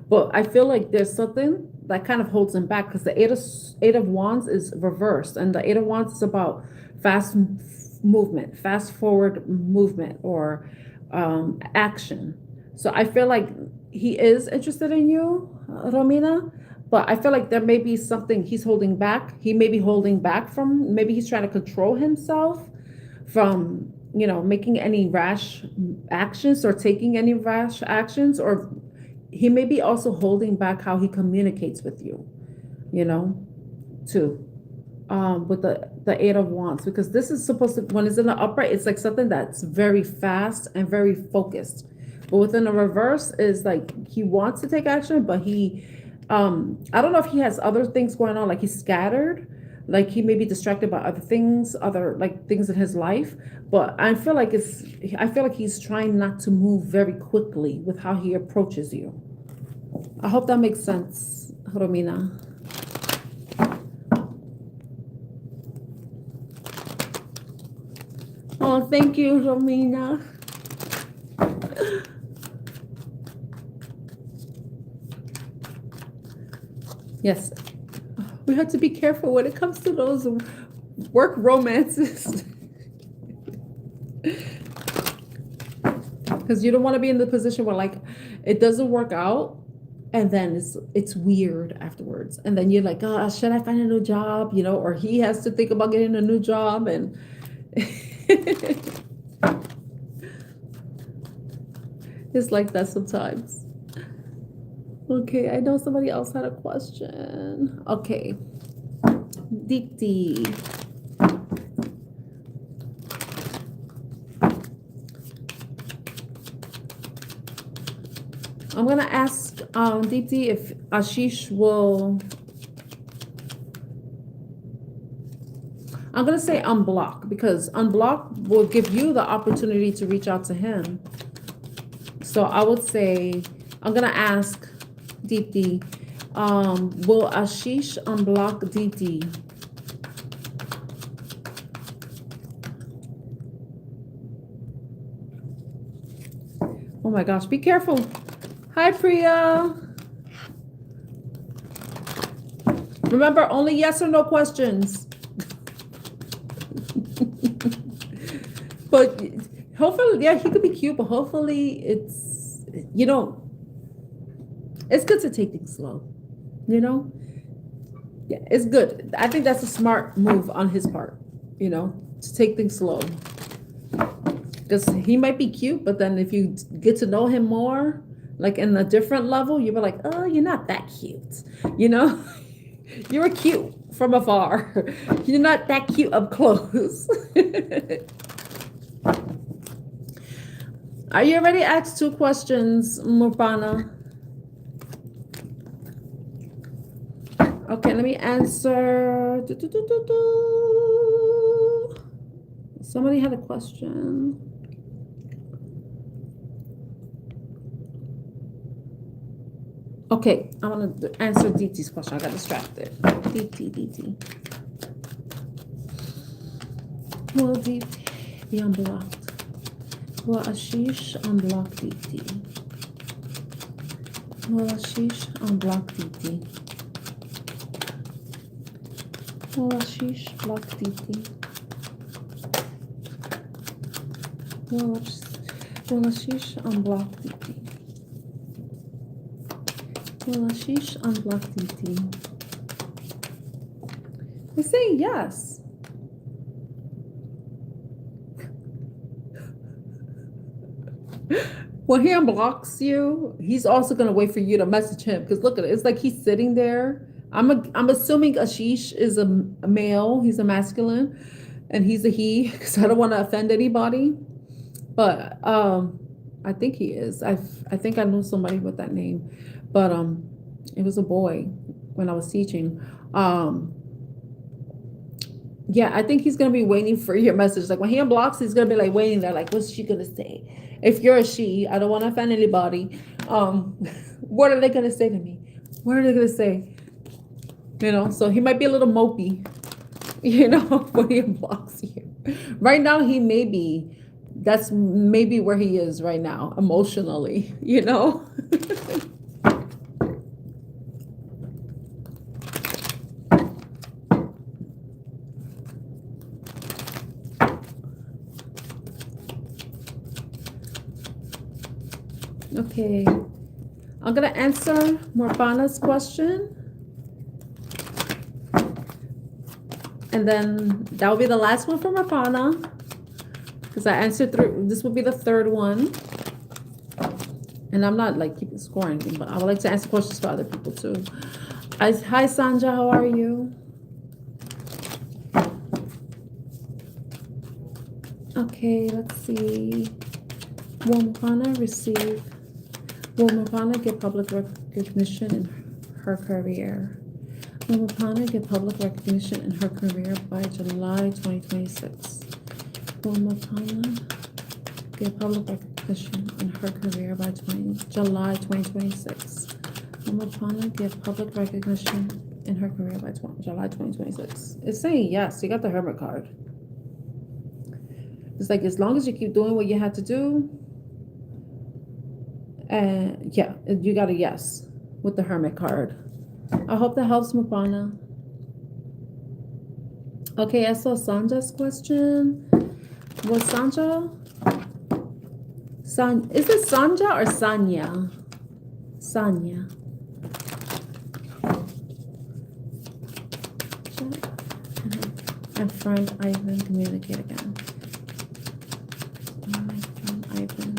A: But I feel like there's something that kind of holds him back because the eight of Wands is reversed, and the Eight of Wands is about fast movement, fast forward movement, or action. So I feel like he is interested in you, Romina. But I feel like there may be something he's holding back. He may be holding back from. Maybe he's trying to control himself from, you know, making any rash actions or taking any rash actions, or he may be also holding back how he communicates with you, you know, too. With the Eight of Wands, because this is supposed to, when it's in the upright, it's like something that's very fast and very focused. But within the reverse is like he wants to take action, but he, I don't know if he has other things going on, like he's scattered, like he may be distracted by other things, other like things in his life. But I feel like he's trying not to move very quickly with how he approaches you. I hope that makes sense, Romina. Oh, thank you, Romina. Yes, we have to be careful when it comes to those work romances. Because you don't want to be in the position where like it doesn't work out and then it's weird afterwards. And then you're like, oh, should I find a new job? You know, or he has to think about getting a new job, and it's like that sometimes. Okay, I know somebody else had a question. Okay. Diti. I'm gonna ask Diti if Ashish will. I'm gonna say unblock, because unblock will give you the opportunity to reach out to him. So I would say, I'm gonna ask Diti, will Ashish unblock Diti? Oh my gosh, be careful. Hi, Priya. Remember, only yes or no questions. But hopefully, yeah, he could be cute, but hopefully it's, you know, it's good to take things slow, you know? Yeah, it's good. I think that's a smart move on his part, you know, to take things slow. Because he might be cute, but then if you get to know him more, like in a different level, you'll be like, oh, you're not that cute, you know? You're cute from afar. You're not that cute up close. Are you ready to ask 2 questions, Murpana? Okay, let me answer. Somebody had a question. Okay, I want to answer DT's question. I got distracted. DT. Will DT be unblocked? Will Ashish unblock DT? Will Ashish unblock DT? Will Ashish block DT? Will Ashish unblock DT? Will Ashish unblock DT? I say yes. When he unblocks you, he's also gonna wait for you to message him. Because look at it, it's like he's sitting there. I'm assuming Ashish is a male, he's a masculine, and he's a he, because I don't want to offend anybody. But I think he is. I think I know somebody with that name. But it was a boy when I was teaching. Yeah, I think he's gonna be waiting for your message. Like when he unblocks, he's gonna be like waiting there, like, what's she gonna say? If you're a she, I don't want to offend anybody. What are they gonna say to me? What are they gonna say? You know, so he might be a little mopey, you know, when he unblocks you. Right now, he may be, that's maybe where he is right now, emotionally, you know? Okay, I'm gonna answer Morfana's question. And then that will be the last one for Morfana. Because I answered through, this will be the third one. And I'm not like keeping score or anything, but I would like to answer questions for other people too. Hi Sanja, how are you? Okay, let's see. Will Morfana receive, will Morfana get public recognition in her career? Will Morfana get public recognition in her career by July 2026? Will Morfana get public recognition in her career by July 2026? Will Morfana get public recognition in her career by July 2026? It's saying yes. You got the Hermit card. It's like as long as you keep doing what you had to do, and yeah, you got a yes with the Hermit card. I hope that helps, Morfana. Okay, I saw Sanja's question. Was Sanja? Is it Sanja or Sanya? Sanya. And friend Ivan communicate again. My friend Ivan.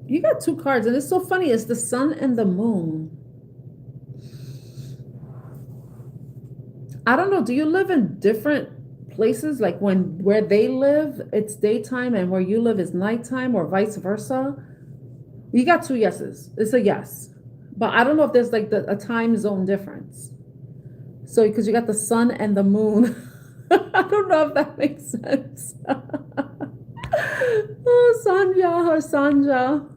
A: You got two cards, and it's so funny. It's the sun and the moon. I don't know. Do you live in different places? Like where they live, it's daytime, and where you live is nighttime, or vice versa? You got two yeses. It's a yes. But I don't know if there's like a time zone difference. So, because you got the sun and the moon. I don't know if that makes sense. Oh, Sanja or Sanja.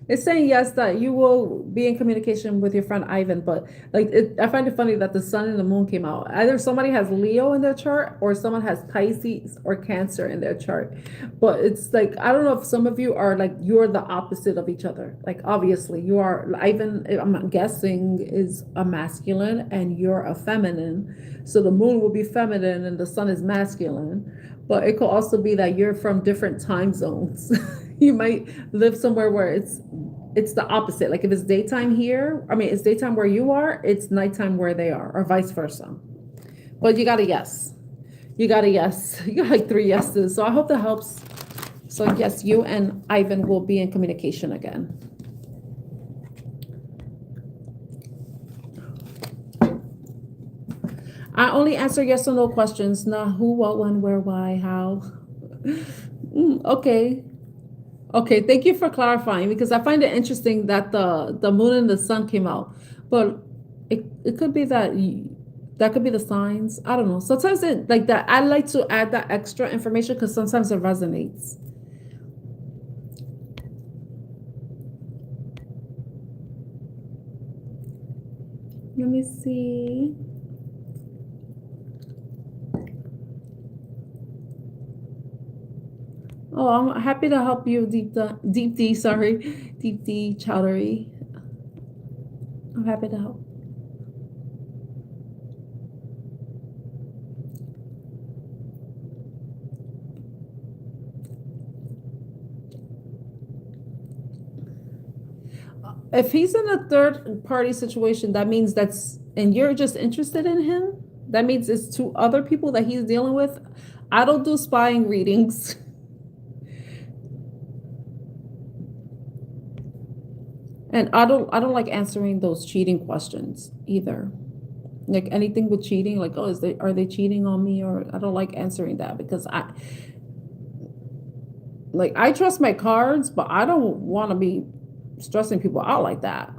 A: It's saying yes that you will be in communication with your friend Ivan, but like I find it funny that the sun and the moon came out. Either somebody has Leo in their chart or someone has Pisces or Cancer in their chart. But it's like, I don't know if some of you are like, you're the opposite of each other. Like obviously you are, Ivan, I'm guessing, is a masculine and you're a feminine. So the moon will be feminine and the sun is masculine. But it could also be that you're from different time zones. You might live somewhere where it's the opposite. Like if it's daytime here, I mean, it's daytime where you are, it's nighttime where they are, or vice versa. But you got a yes. You got a yes. You got like 3 yeses. So I hope that helps. So yes, you and Ivan will be in communication again. I only answer yes or no questions, not who, what, when, where, why, how. Okay. Okay, thank you for clarifying, because I find it interesting that the moon and the sun came out. But it could be that that could be the signs. I don't know. Sometimes it like that. I like to add that extra information because sometimes it resonates. Let me see. Oh, I'm happy to help you, Deep D, sorry. Deep D Chowdhury. I'm happy to help. If he's in a third party situation, that means and you're just interested in him, that means it's 2 other people that he's dealing with. I don't do spying readings. And I don't like answering those cheating questions either. Like anything with cheating, like, oh, are they cheating on me? Or I don't like answering that because I trust my cards, but I don't want to be stressing people out like that.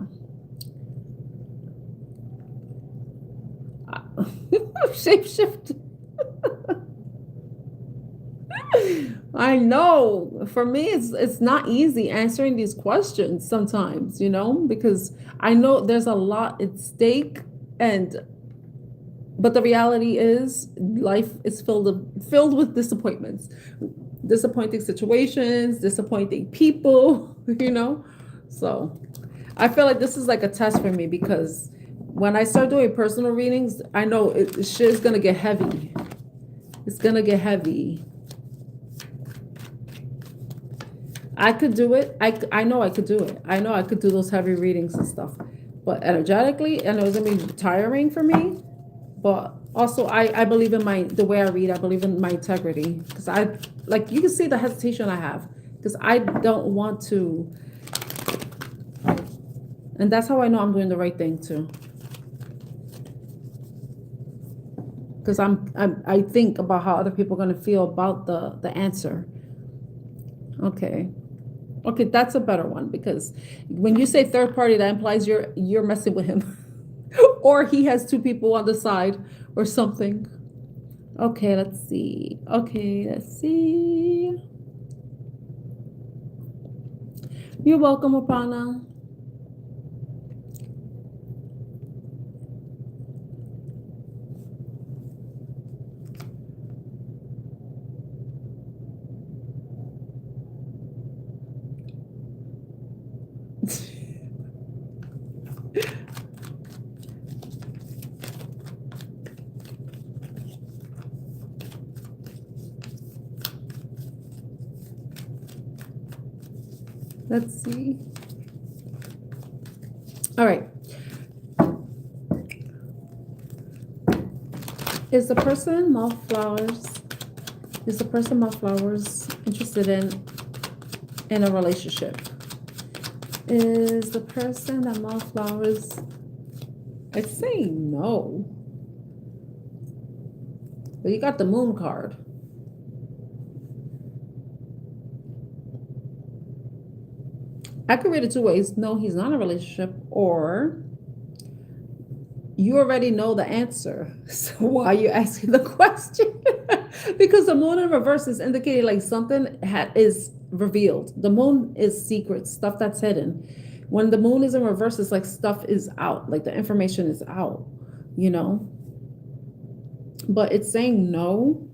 A: Shapeshift. I know. For me, it's not easy answering these questions sometimes, you know, because I know there's a lot at stake, and but the reality is life is filled with disappointments, disappointing situations, disappointing people, you know. So I feel like this is like a test for me because when I start doing personal readings, I know shit is gonna get heavy. It's gonna get heavy. I could do it. I know I could do it. I know I could do those heavy readings and stuff. But energetically, I know it's gonna be tiring for me. But also, I believe in the way I read. I believe in my integrity because like you can see the hesitation I have because I don't want to, and that's how I know I'm doing the right thing too. Because I think about how other people are gonna feel about the answer. Okay. Okay, that's a better one because when you say third party, that implies you're messing with him. Or he has two people on the side or something. Okay, let's see. Okay, let's see. You're welcome, Apana. Let's see. All right. Is the person Mothflowers interested in a relationship? Is the person that Mothflowers? I'd say no. But you got the Moon card. I could read it two ways. No, he's not in a relationship, or you already know the answer. So why are you asking the question? Because the moon in reverse is indicating like something is revealed. The moon is secret, stuff that's hidden. When the moon is in reverse, it's like stuff is out, like the information is out, you know? But it's saying no.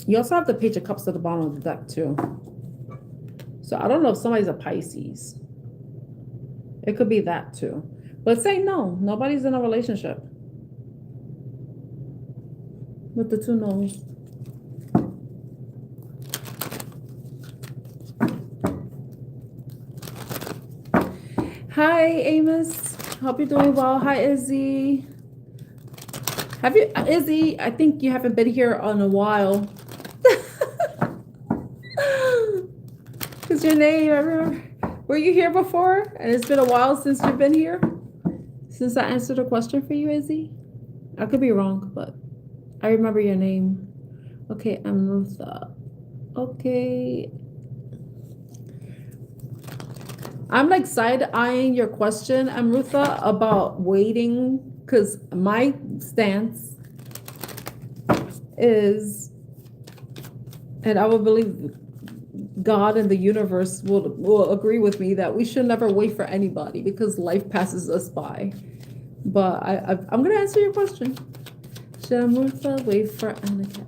A: You also have the Page of Cups at the bottom of the deck too. So I don't know if somebody's a Pisces. It could be that too. But say no, nobody's in a relationship. With the two no's. Hi, Amos. Hope you're doing well. Hi, Izzy. Izzy, I think you haven't been here in a while. Because your name, I remember. Were you here before? And it's been a while since you've been here? Since I answered a question for you, Izzy? I could be wrong, but I remember your name. Okay, Amrutha. Okay. I'm like side-eyeing your question, Amrutha, about waiting, because my stance is, and I would believe God and the universe will agree with me that we should never wait for anybody because life passes us by. But I'm going to answer your question. Should Amrutha wait for Anakat?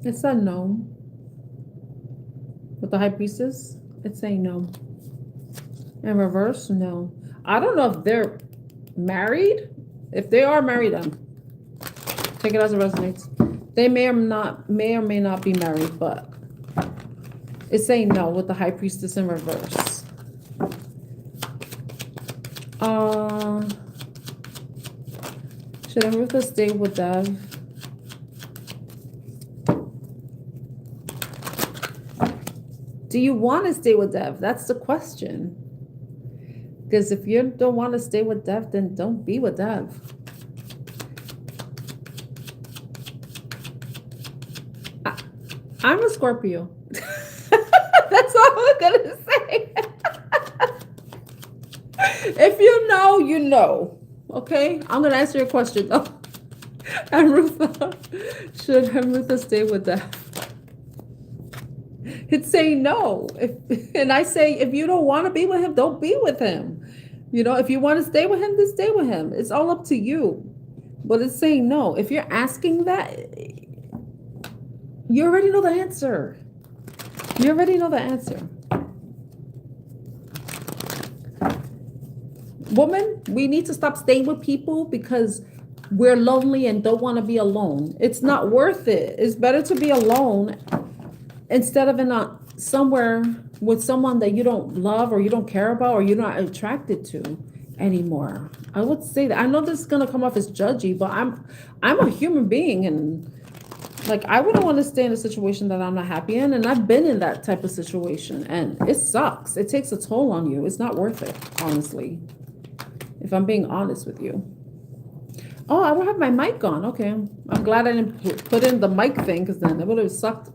A: It's a no. With the High Priestess, it's saying no. In reverse, no. I don't know if they're married. If they are married, take it as it resonates. They may or may not be married, but it's saying no with the High Priestess in reverse. Should Amrutha stay with Dev? Do you want to stay with Dev? That's the question. Because if you don't want to stay with Dev, then don't be with Dev. I'm a Scorpio. That's all I'm gonna say. If you know. Okay, I'm gonna answer your question though. Amrutha, should Amrutha stay with them? It's saying no. And I say, if you don't want to be with him, don't be with him. You know, if you want to stay with him, then stay with him. It's all up to you. But it's saying no. If you're asking that, you already know the answer. You already know the answer. Woman, we need to stop staying with people because we're lonely and don't want to be alone. It's not worth it. It's better to be alone instead of in somewhere with someone that you don't love or you don't care about or you're not attracted to anymore. I would say that. I know this is gonna come off as judgy, but I'm a human being, and like I wouldn't want to stay in a situation that I'm not happy in, and I've been in that type of situation, and it sucks. It takes a toll on you. It's not worth it, honestly, if I'm being honest with you. Oh, I don't have my mic on. Okay, I'm glad I didn't put in the mic thing, because then it would have sucked.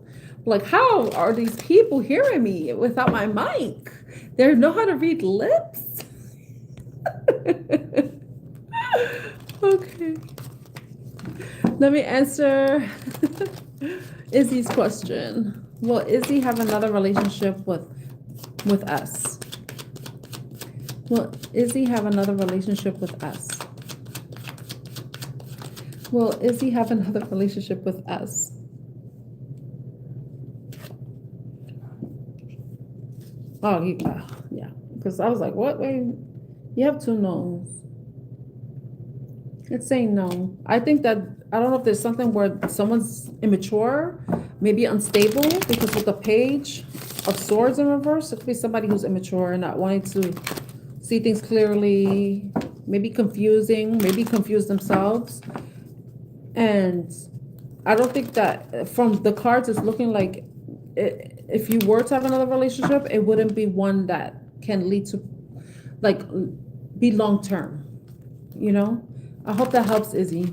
A: Like, how are these people hearing me without my mic? They know how to read lips. Okay. Let me answer Izzy's question. Will Izzy have another relationship with us? Will Izzy have another relationship with us? Will Izzy have another relationship with us? Oh, yeah. Because I was like, what? Wait, you have two no's. It's saying no. I think that, I don't know if there's something where someone's immature, maybe unstable, because with the Page of Swords in reverse, it could be somebody who's immature and not wanting to see things clearly, maybe confuse themselves. And I don't think that from the cards, it's looking like if you were to have another relationship, it wouldn't be one that can lead to, like, be long term, you know? I hope that helps, Izzy.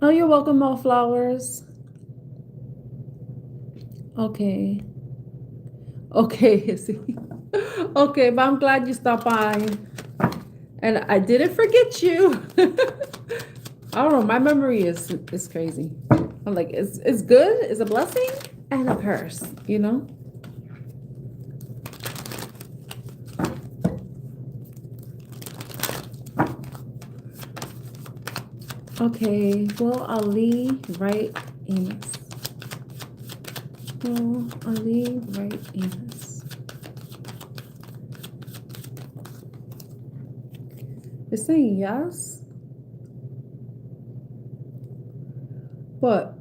A: Oh, you're welcome, Mo Flowers. Okay. Okay, Izzy. Okay, but I'm glad you stopped by. And I didn't forget you. I don't know, my memory is crazy. I'm like, it's good, it's a blessing, and a curse, you know? Okay, will Ali write Amos? Will Ali write Amos? It's saying yes. But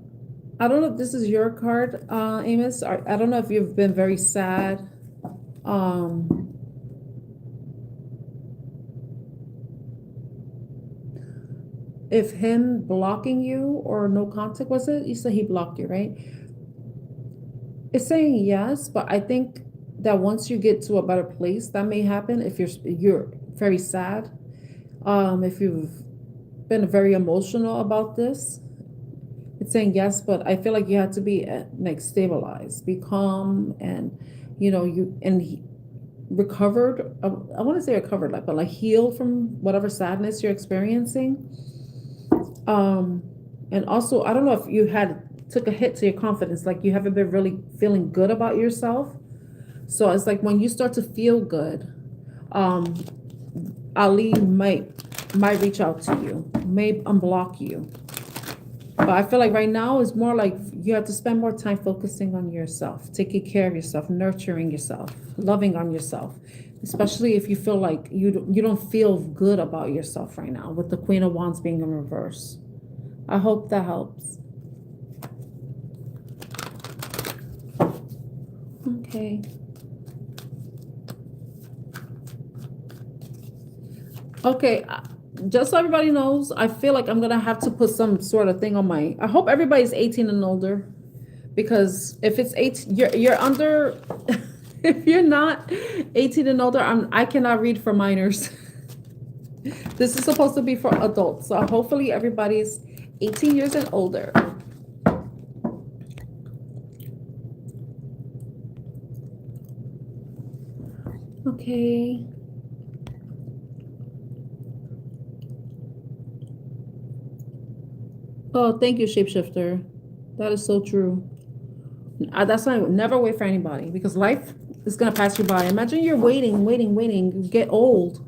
A: I don't know if this is your card, Amos. I don't know if you've been very sad. If him blocking you or no contact, was it? You said he blocked you, right? It's saying yes, but I think that once you get to a better place, that may happen if you're very sad. If you've been very emotional about this, it's saying yes, but I feel like you have to be like stabilized, be calm, and recovered. I want to say recovered, but like healed from whatever sadness you're experiencing. And also, I don't know if you took a hit to your confidence, like you haven't been really feeling good about yourself. So it's like when you start to feel good, Ali might reach out to you, may unblock you. But I feel like right now is more like you have to spend more time focusing on yourself, taking care of yourself, nurturing yourself, loving on yourself, especially if you feel like you don't feel good about yourself right now, with the Queen of Wands being in reverse. I hope that helps. Okay. Okay, just so everybody knows, I feel like I'm gonna have to put some sort of thing on I hope everybody's 18 and older, because if it's 18, you're under. If you're not 18 and older, I cannot read for minors. This is supposed to be for adults, so hopefully everybody's 18 years and older. Okay. Oh, thank you, shapeshifter. That is so true. That's why I would never wait for anybody, because life is gonna pass you by. Imagine you're waiting, waiting, waiting, you get old,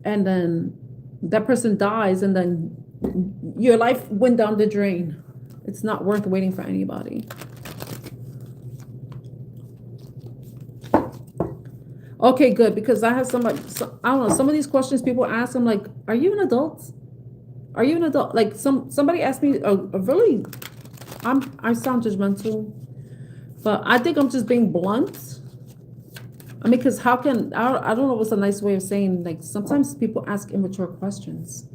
A: and then that person dies, and then your life went down the drain. It's not worth waiting for anybody. Okay, good, because I have somebody, I don't know, some of these questions people ask, I'm like, are you an adult? Are you an adult? Like somebody asked me a really, I sound judgmental, but I think I'm just being blunt. I mean, because how can, I don't know what's a nice way of saying, like, sometimes people ask immature questions,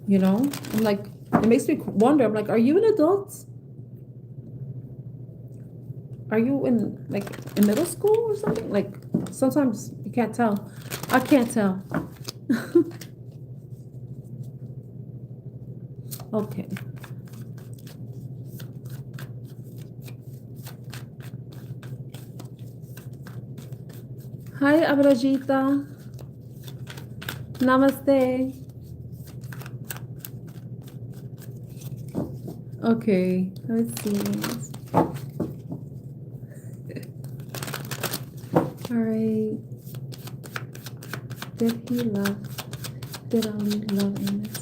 A: you know? I'm like, it makes me wonder, I'm like, are you an adult? Are you in, like, in middle school or something? Like, sometimes you can't tell. I can't tell. Okay. Hi, Abrajita. Namaste. Okay, let's see. All right. Did he love? Did Ali love in this?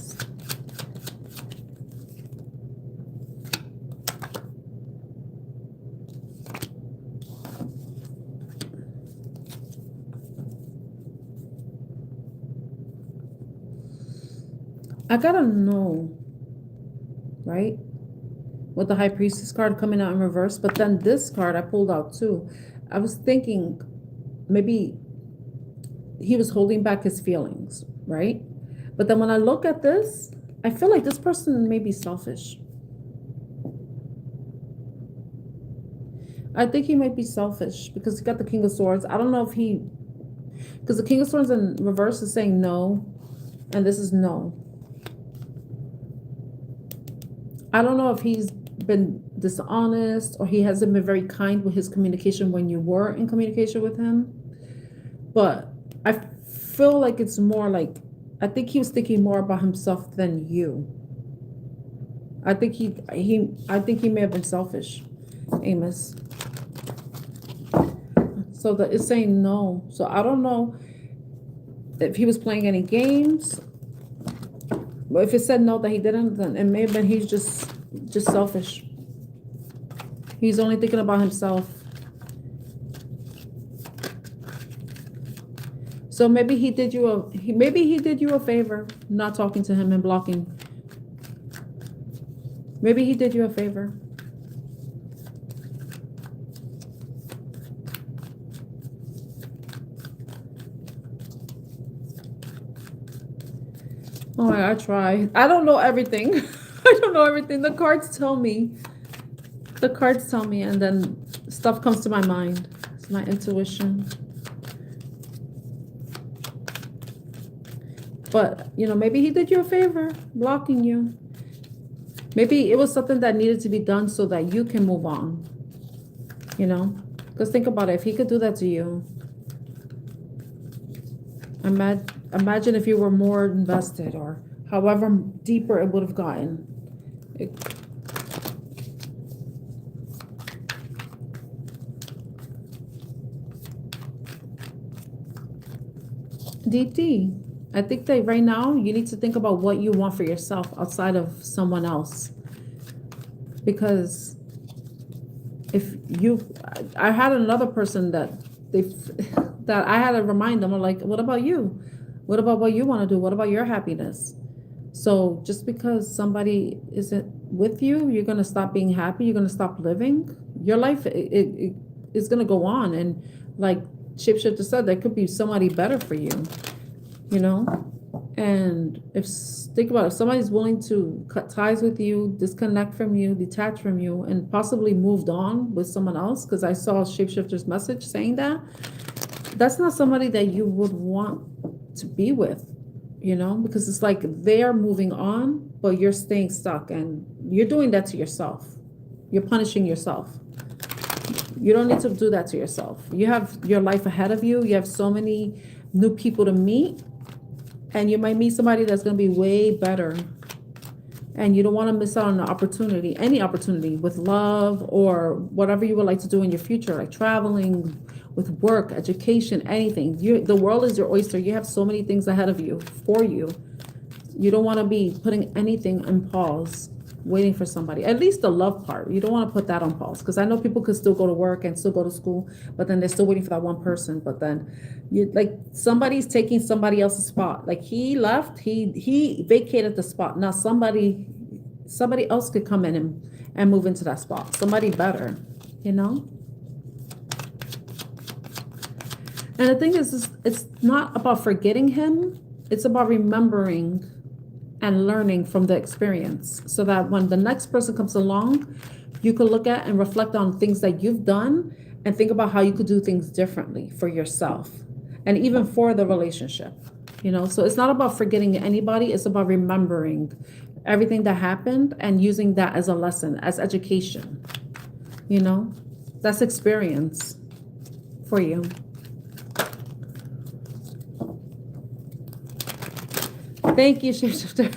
A: I gotta know, right? With the High Priestess card coming out in reverse, but then this card I pulled out too. I was thinking maybe he was holding back his feelings, right? But then when I look at this, I feel like this person may be selfish. I think he might be selfish because he got the King of Swords. I don't know if he, because the King of Swords in reverse is saying no, and this is no. I don't know if he's been dishonest or he hasn't been very kind with his communication when you were in communication with him. But I feel like it's more like, I think he was thinking more about himself than you. I think he may have been selfish, Amos. So that it's saying no. So I don't know if he was playing any games. But if it said no that he didn't, then it may have been he's just selfish. He's only thinking about himself. So maybe he did you a favor not talking to him and blocking. Maybe he did you a favor. Oh, I try. I don't know everything. I don't know everything. The cards tell me. The cards tell me, and then stuff comes to my mind. It's my intuition. But, you know, maybe he did you a favor, blocking you. Maybe it was something that needed to be done so that you can move on. You know? Because think about it. If he could do that to you, imagine if you were more invested or however deeper it would have gotten. DT, I think that right now you need to think about what you want for yourself outside of someone else. Because if I had another person that I had to remind them, I'm like, what about you? What about what you want to do? What about your happiness? So just because somebody isn't with you, you're going to stop being happy. You're going to stop living. Your life it is going to go on. And like Shapeshifter said, there could be somebody better for you, you know? And think about it, if somebody's willing to cut ties with you, disconnect from you, detach from you, and possibly moved on with someone else, because I saw Shapeshifter's message saying that's not somebody that you would want to be with, you know, because it's like they're moving on, but you're staying stuck, and you're doing that to yourself. You're punishing yourself. You don't need to do that to yourself. You have your life ahead of you. You have so many new people to meet, and you might meet somebody that's going to be way better And you don't want to miss out on an opportunity, any opportunity with love or whatever you would like to do in your future, like traveling, with work, education, anything. The world is your oyster. You have so many things ahead of you, for you. You don't want to be putting anything on pause, waiting for somebody. At least the love part. You don't want to put that on pause, because I know people could still go to work and still go to school, but then they're still waiting for that one person. But then somebody's taking somebody else's spot. Like he left, he vacated the spot. Now somebody else could come in and move into that spot. Somebody better, you know? And the thing is it's not about forgetting him. It's about remembering and learning from the experience, so that when the next person comes along, you can look at and reflect on things that you've done and think about how you could do things differently for yourself and even for the relationship, you know? So it's not about forgetting anybody. It's about remembering everything that happened and using that as a lesson, as education, you know? That's experience for you. Thank you, shapeshifter.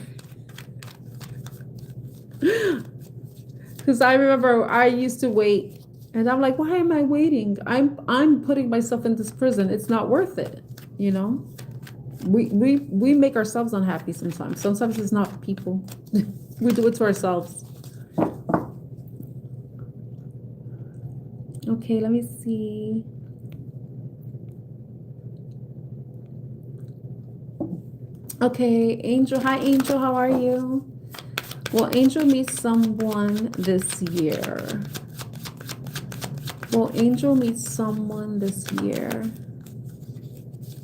A: Because I remember I used to wait, and I'm like, why am I waiting? I'm putting myself in this prison. It's not worth it, you know? We make ourselves unhappy sometimes. Sometimes it's not people. We do it to ourselves. Okay, let me see. Okay, Angel. Hi, Angel. How are you? Will Angel meet someone this year? Will Angel meet someone this year?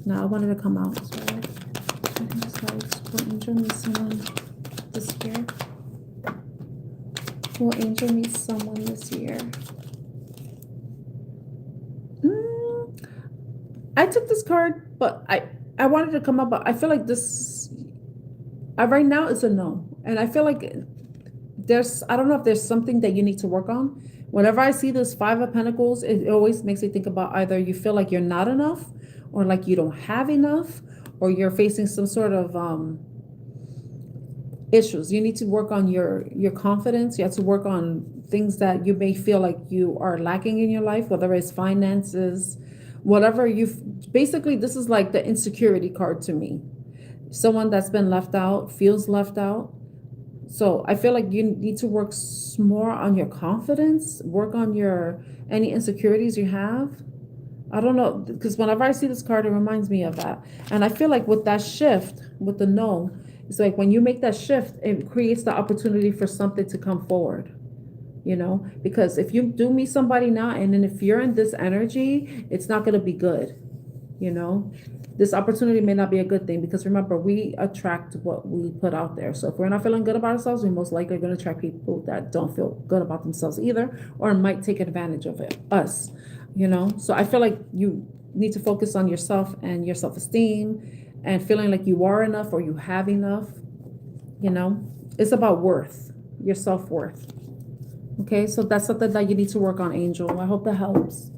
A: No, I wanted to come out. Sorry. Will Angel meet someone this year? Will Angel meet someone this year? I took this card, but I wanted to come up, but I feel like this, right now it's a no. And I feel like I don't know if there's something that you need to work on. Whenever I see this Five of Pentacles, it always makes me think about either you feel like you're not enough, or like you don't have enough, or you're facing some sort of issues. You need to work on your confidence. You have to work on things that you may feel like you are lacking in your life, whether it's finances, whatever basically, this is like the insecurity card to me. Someone that's been left out, feels left out. So I feel like you need to work more on your confidence, work on any insecurities you have. I don't know, because whenever I see this card, it reminds me of that. And I feel like with that shift, with the no, it's like when you make that shift, it creates the opportunity for something to come forward. You know, because if you do meet somebody now, and then if you're in this energy, it's not going to be good. You know, this opportunity may not be a good thing, because remember, we attract what we put out there. So if we're not feeling good about ourselves, we're most likely going to attract people that don't feel good about themselves either, or might take advantage of us, you know? So I feel like you need to focus on yourself and your self-esteem and feeling like you are enough or you have enough, you know? It's about worth, your self-worth. Okay, so that's something that you need to work on, Angel. I hope that helps.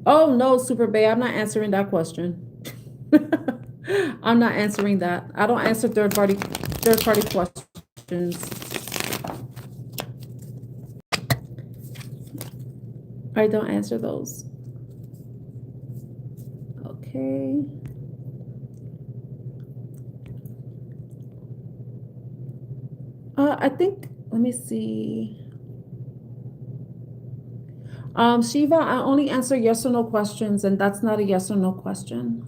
A: Oh, no, Super Bay, I'm not answering that question. I'm not answering that. I don't answer third-party questions. I don't answer those. Okay. I think, let me see. Shiva, I only answer yes or no questions, and that's not a yes or no question.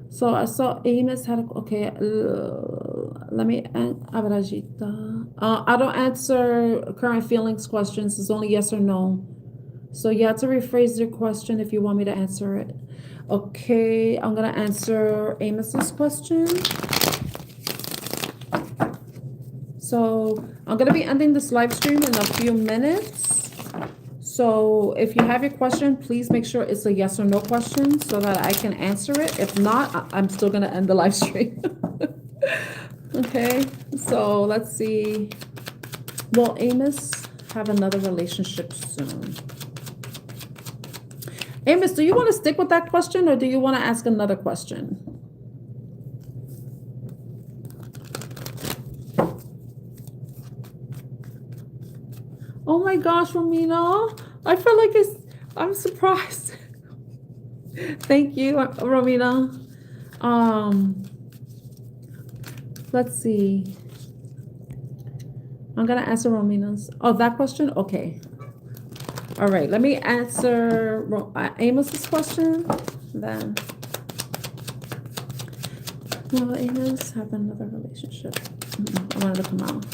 A: So I saw Amos had okay, let me, Abrajita. I don't answer current feelings questions. It's only yes or no. So you have to rephrase your question if you want me to answer it. Okay, I'm gonna answer Amos's question. So I'm gonna be ending this live stream in a few minutes. So if you have your question, please make sure it's a yes or no question so that I can answer it. If not, I'm still gonna end the live stream. Okay, so let's see. Will Amos have another relationship soon? Amos, do you want to stick with that question, or do you want to ask another question? Oh my gosh, Romina. I feel like I'm surprised. Thank you, Romina. Let's see. I'm gonna answer Romina's. Oh, that question? Okay. All right, let me answer Amos's question. Then, will Amos have another relationship? I wanted to come out.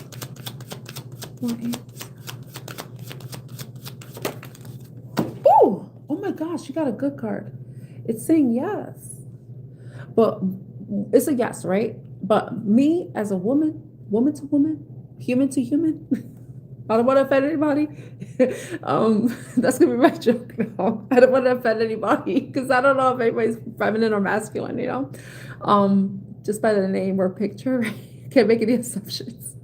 A: Will Amos? Oh my gosh, you got a good card. It's saying yes. But it's a yes, right? But me as a woman, woman to woman, human to human, I don't want to offend anybody. That's gonna be my joke now. I don't want to offend anybody because I don't know if anybody's feminine or masculine, you know. Just by the name or picture, can't make any assumptions.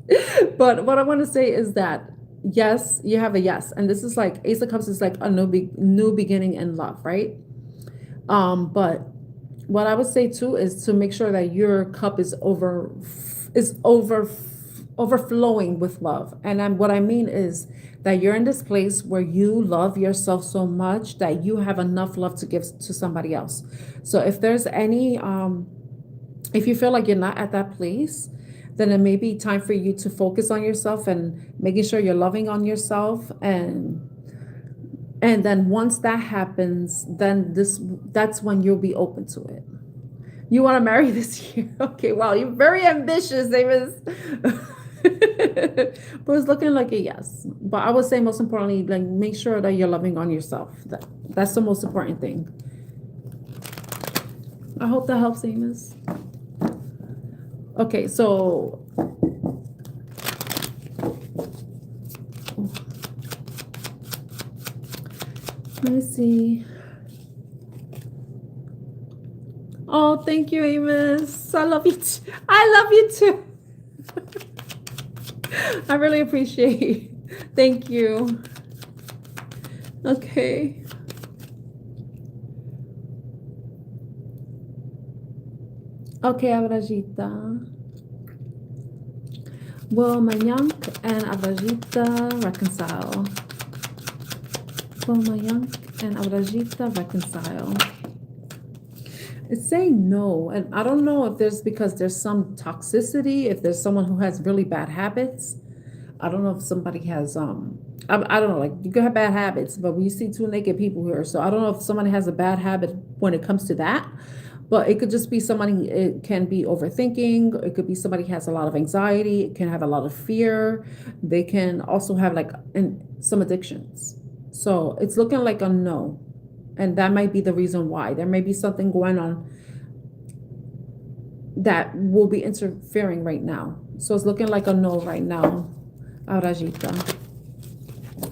A: But what I want to say is that yes, you have a yes, and this is like Ace of Cups is like a new beginning in love, right? But what I would say too is to make sure that your cup is overflowing with love. And what I mean is that you're in this place where you love yourself so much that you have enough love to give to somebody else. So if there's any, if you feel like you're not at that place, then it may be time for you to focus on yourself and making sure you're loving on yourself. And then once that happens, then that's when you'll be open to it. You want to marry this year? Okay, wow, you're very ambitious, Davis. But it's looking like a yes. But I would say most importantly, like make sure that you're loving on yourself. That's the most important thing. I hope that helps, Amos. Okay, so let me see. Oh, thank you, Amos. I love you too. I love you too. I really appreciate it. Thank you. Okay. Okay, Abrajita. Will Mayank and Abrajita reconcile? Will Mayank and Abrajita reconcile? It's saying no, and I don't know if because there's some toxicity, if there's someone who has really bad habits. I don't know if somebody has I don't know, like you could have bad habits, but we see two naked people here, so I don't know if somebody has a bad habit when it comes to that. But it could just be somebody, it can be overthinking. It could be somebody has a lot of anxiety. It can have a lot of fear. They can also have like some addictions. So it's looking like a no. And that might be the reason why. There may be something going on that will be interfering right now. So it's looking like a no right now, Arajita.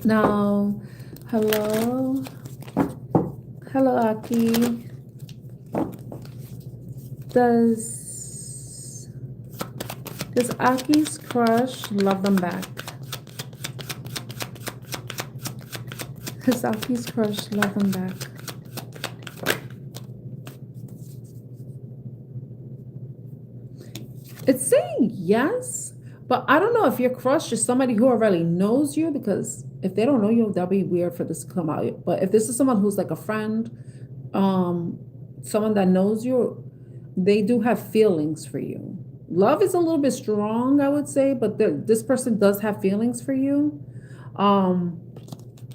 A: Now, hello. Hello, Aki. Does Aki's crush love them back? Does Aki's crush love them back? It's saying yes, but I don't know if your crush is somebody who already knows you, because if they don't know you, that'll be weird for this to come out. But if this is someone who's like a friend, someone that knows you, they do have feelings for you. Love is a little bit strong, I would say, but this person does have feelings for you. And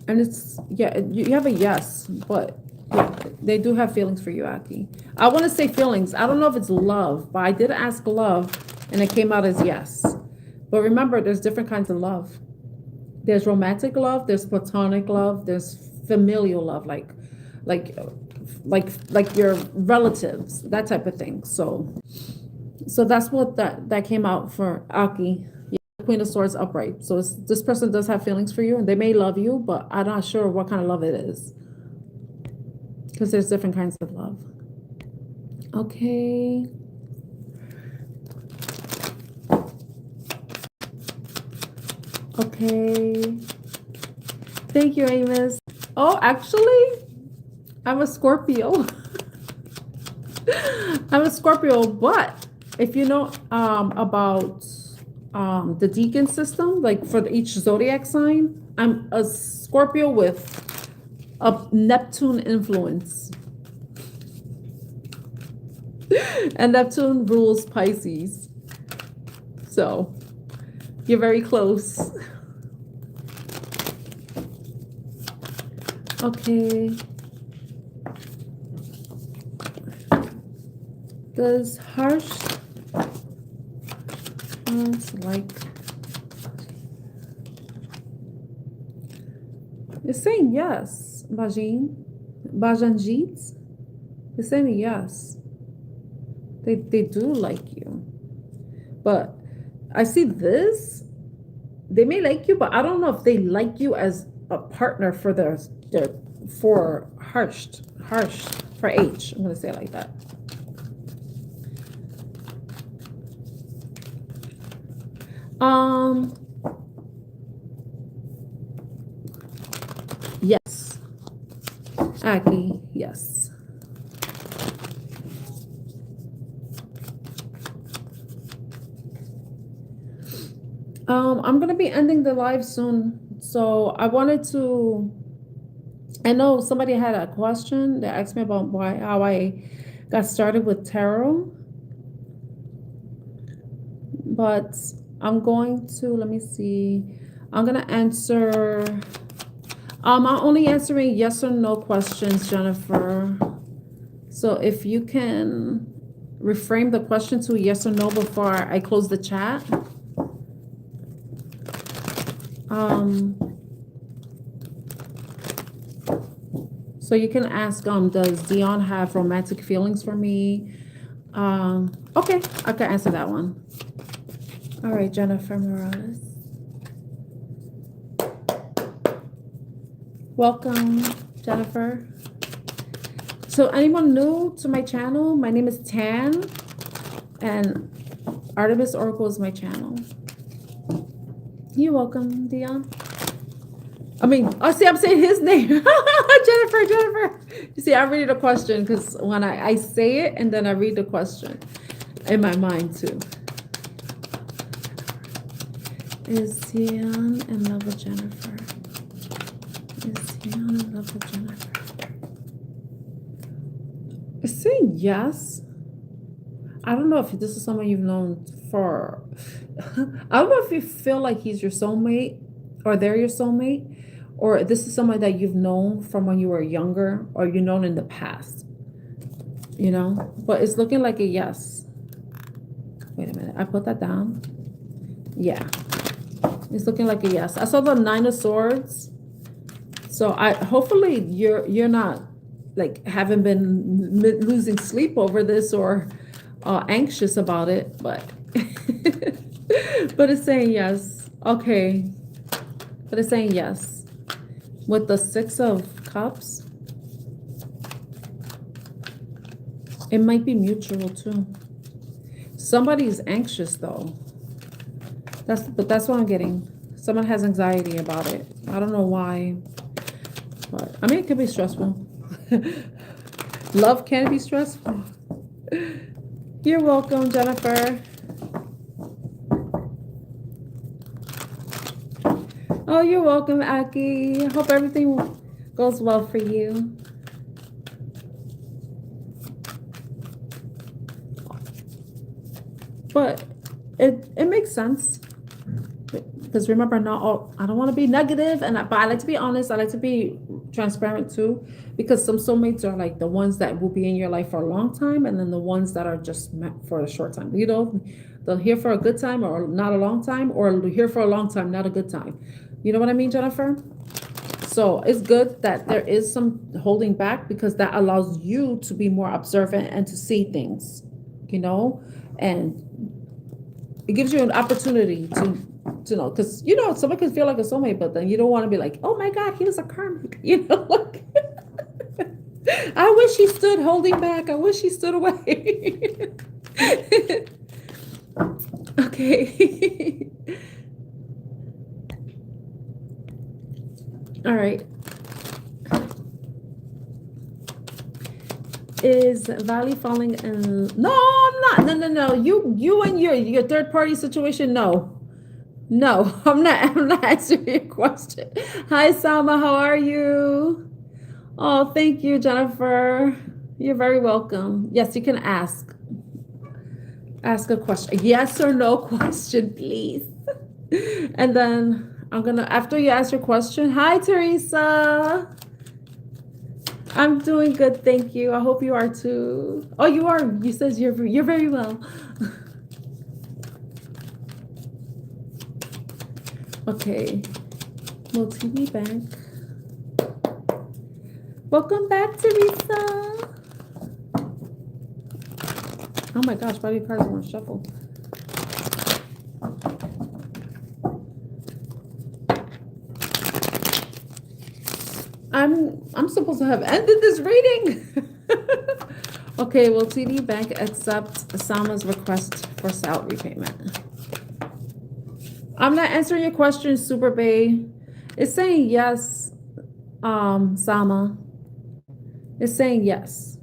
A: it's, yeah, you have a yes, but yeah, they do have feelings for you, Aki. I want to say feelings. I don't know if it's love, but I did ask love, and it came out as yes. But remember, there's different kinds of love. There's romantic love, there's platonic love, there's familial love, like your relatives, that type of thing. So that's what that came out for Aki. Yeah, Queen of Swords upright. So this person does have feelings for you, and they may love you, but I'm not sure what kind of love it is, because there's different kinds of love. Okay. Okay. Thank you, Amos. Oh, actually, I'm a Scorpio. I'm a Scorpio, but if you know about the deacon system, like for each zodiac sign, I'm a Scorpio with a Neptune influence. And Neptune rules Pisces. So you're very close. Okay. Does harsh like, it's saying yes, Bajanjit. It's saying yes. They do like you. But I see this. They may like you, but I don't know if they like you as a partner for for harsh for H. I'm gonna say it like that. Yes. Aki, yes. I'm gonna be ending the live soon, so I wanted to. I know somebody had a question. They asked me about how I got started with tarot, but I'm going to, let me see. I'm gonna answer. I'm only answering yes or no questions, Jennifer. So if you can reframe the question to yes or no before I close the chat. So you can ask, does Dion have romantic feelings for me? Okay, I can answer that one. All right, Jennifer Morales. Welcome, Jennifer. So anyone new to my channel, my name is Tan, and Artemis Oracle is my channel. You're welcome, Dion. I mean, I'm saying his name. Jennifer. You see, I read the question because when I say it and then I read the question in my mind too. Is Dion in love with Jennifer? Is Dion in love with Jennifer? It's saying yes. I don't know if this is someone you've known for. I don't know if you feel like he's your soulmate or they're your soulmate, or this is someone that you've known from when you were younger or you've known in the past, but it's looking like a yes. Wait a minute, I put that down. Yeah, it's looking like a yes. I saw the 9 of Swords, so hopefully you're not like haven't been losing sleep over this or anxious about it, but but it's saying yes. Okay, but it's saying yes. With the 6 of Cups, it might be mutual too. Somebody's anxious though. That's what I'm getting. Someone has anxiety about it. I don't know why, but I mean it could be stressful. Love can be stressful. You're welcome, Jennifer. Oh, you're welcome, Aki. I hope everything goes well for you. But it makes sense. Because remember, I don't want to be negative, but I like to be honest. I like to be transparent too. Because some soulmates are like the ones that will be in your life for a long time, and then the ones that are just meant for a short time. They're here for a good time or not a long time, or here for a long time, not a good time. You know what I mean, Jennifer? So it's good that there is some holding back because that allows you to be more observant and to see things, and it gives you an opportunity to know, because someone can feel like a soulmate, but then you don't want to be like, oh my God, he was a karmic, like I wish he stood holding back. I wish he stood away. Okay. All right. Is Valley falling in? No, I'm not. No. You and your third party situation. No. No, I'm not answering your question. Hi, Salma. How are you? Oh, thank you, Jennifer. You're very welcome. Yes, you can ask. Ask a question. Yes or no question, please. And then I'm gonna, after you ask your question, hi, Teresa. I'm doing good, thank you. I hope you are too. Oh, you are. You says you're very well. Okay. Multi Bank. Welcome back, Teresa. Oh my gosh, why do your cards want to shuffle? I'm supposed to have ended this reading. Okay, will TD Bank accept Sama's request for salary payment? I'm not answering your question, Super Bay. It's saying yes, Sama. It's saying yes.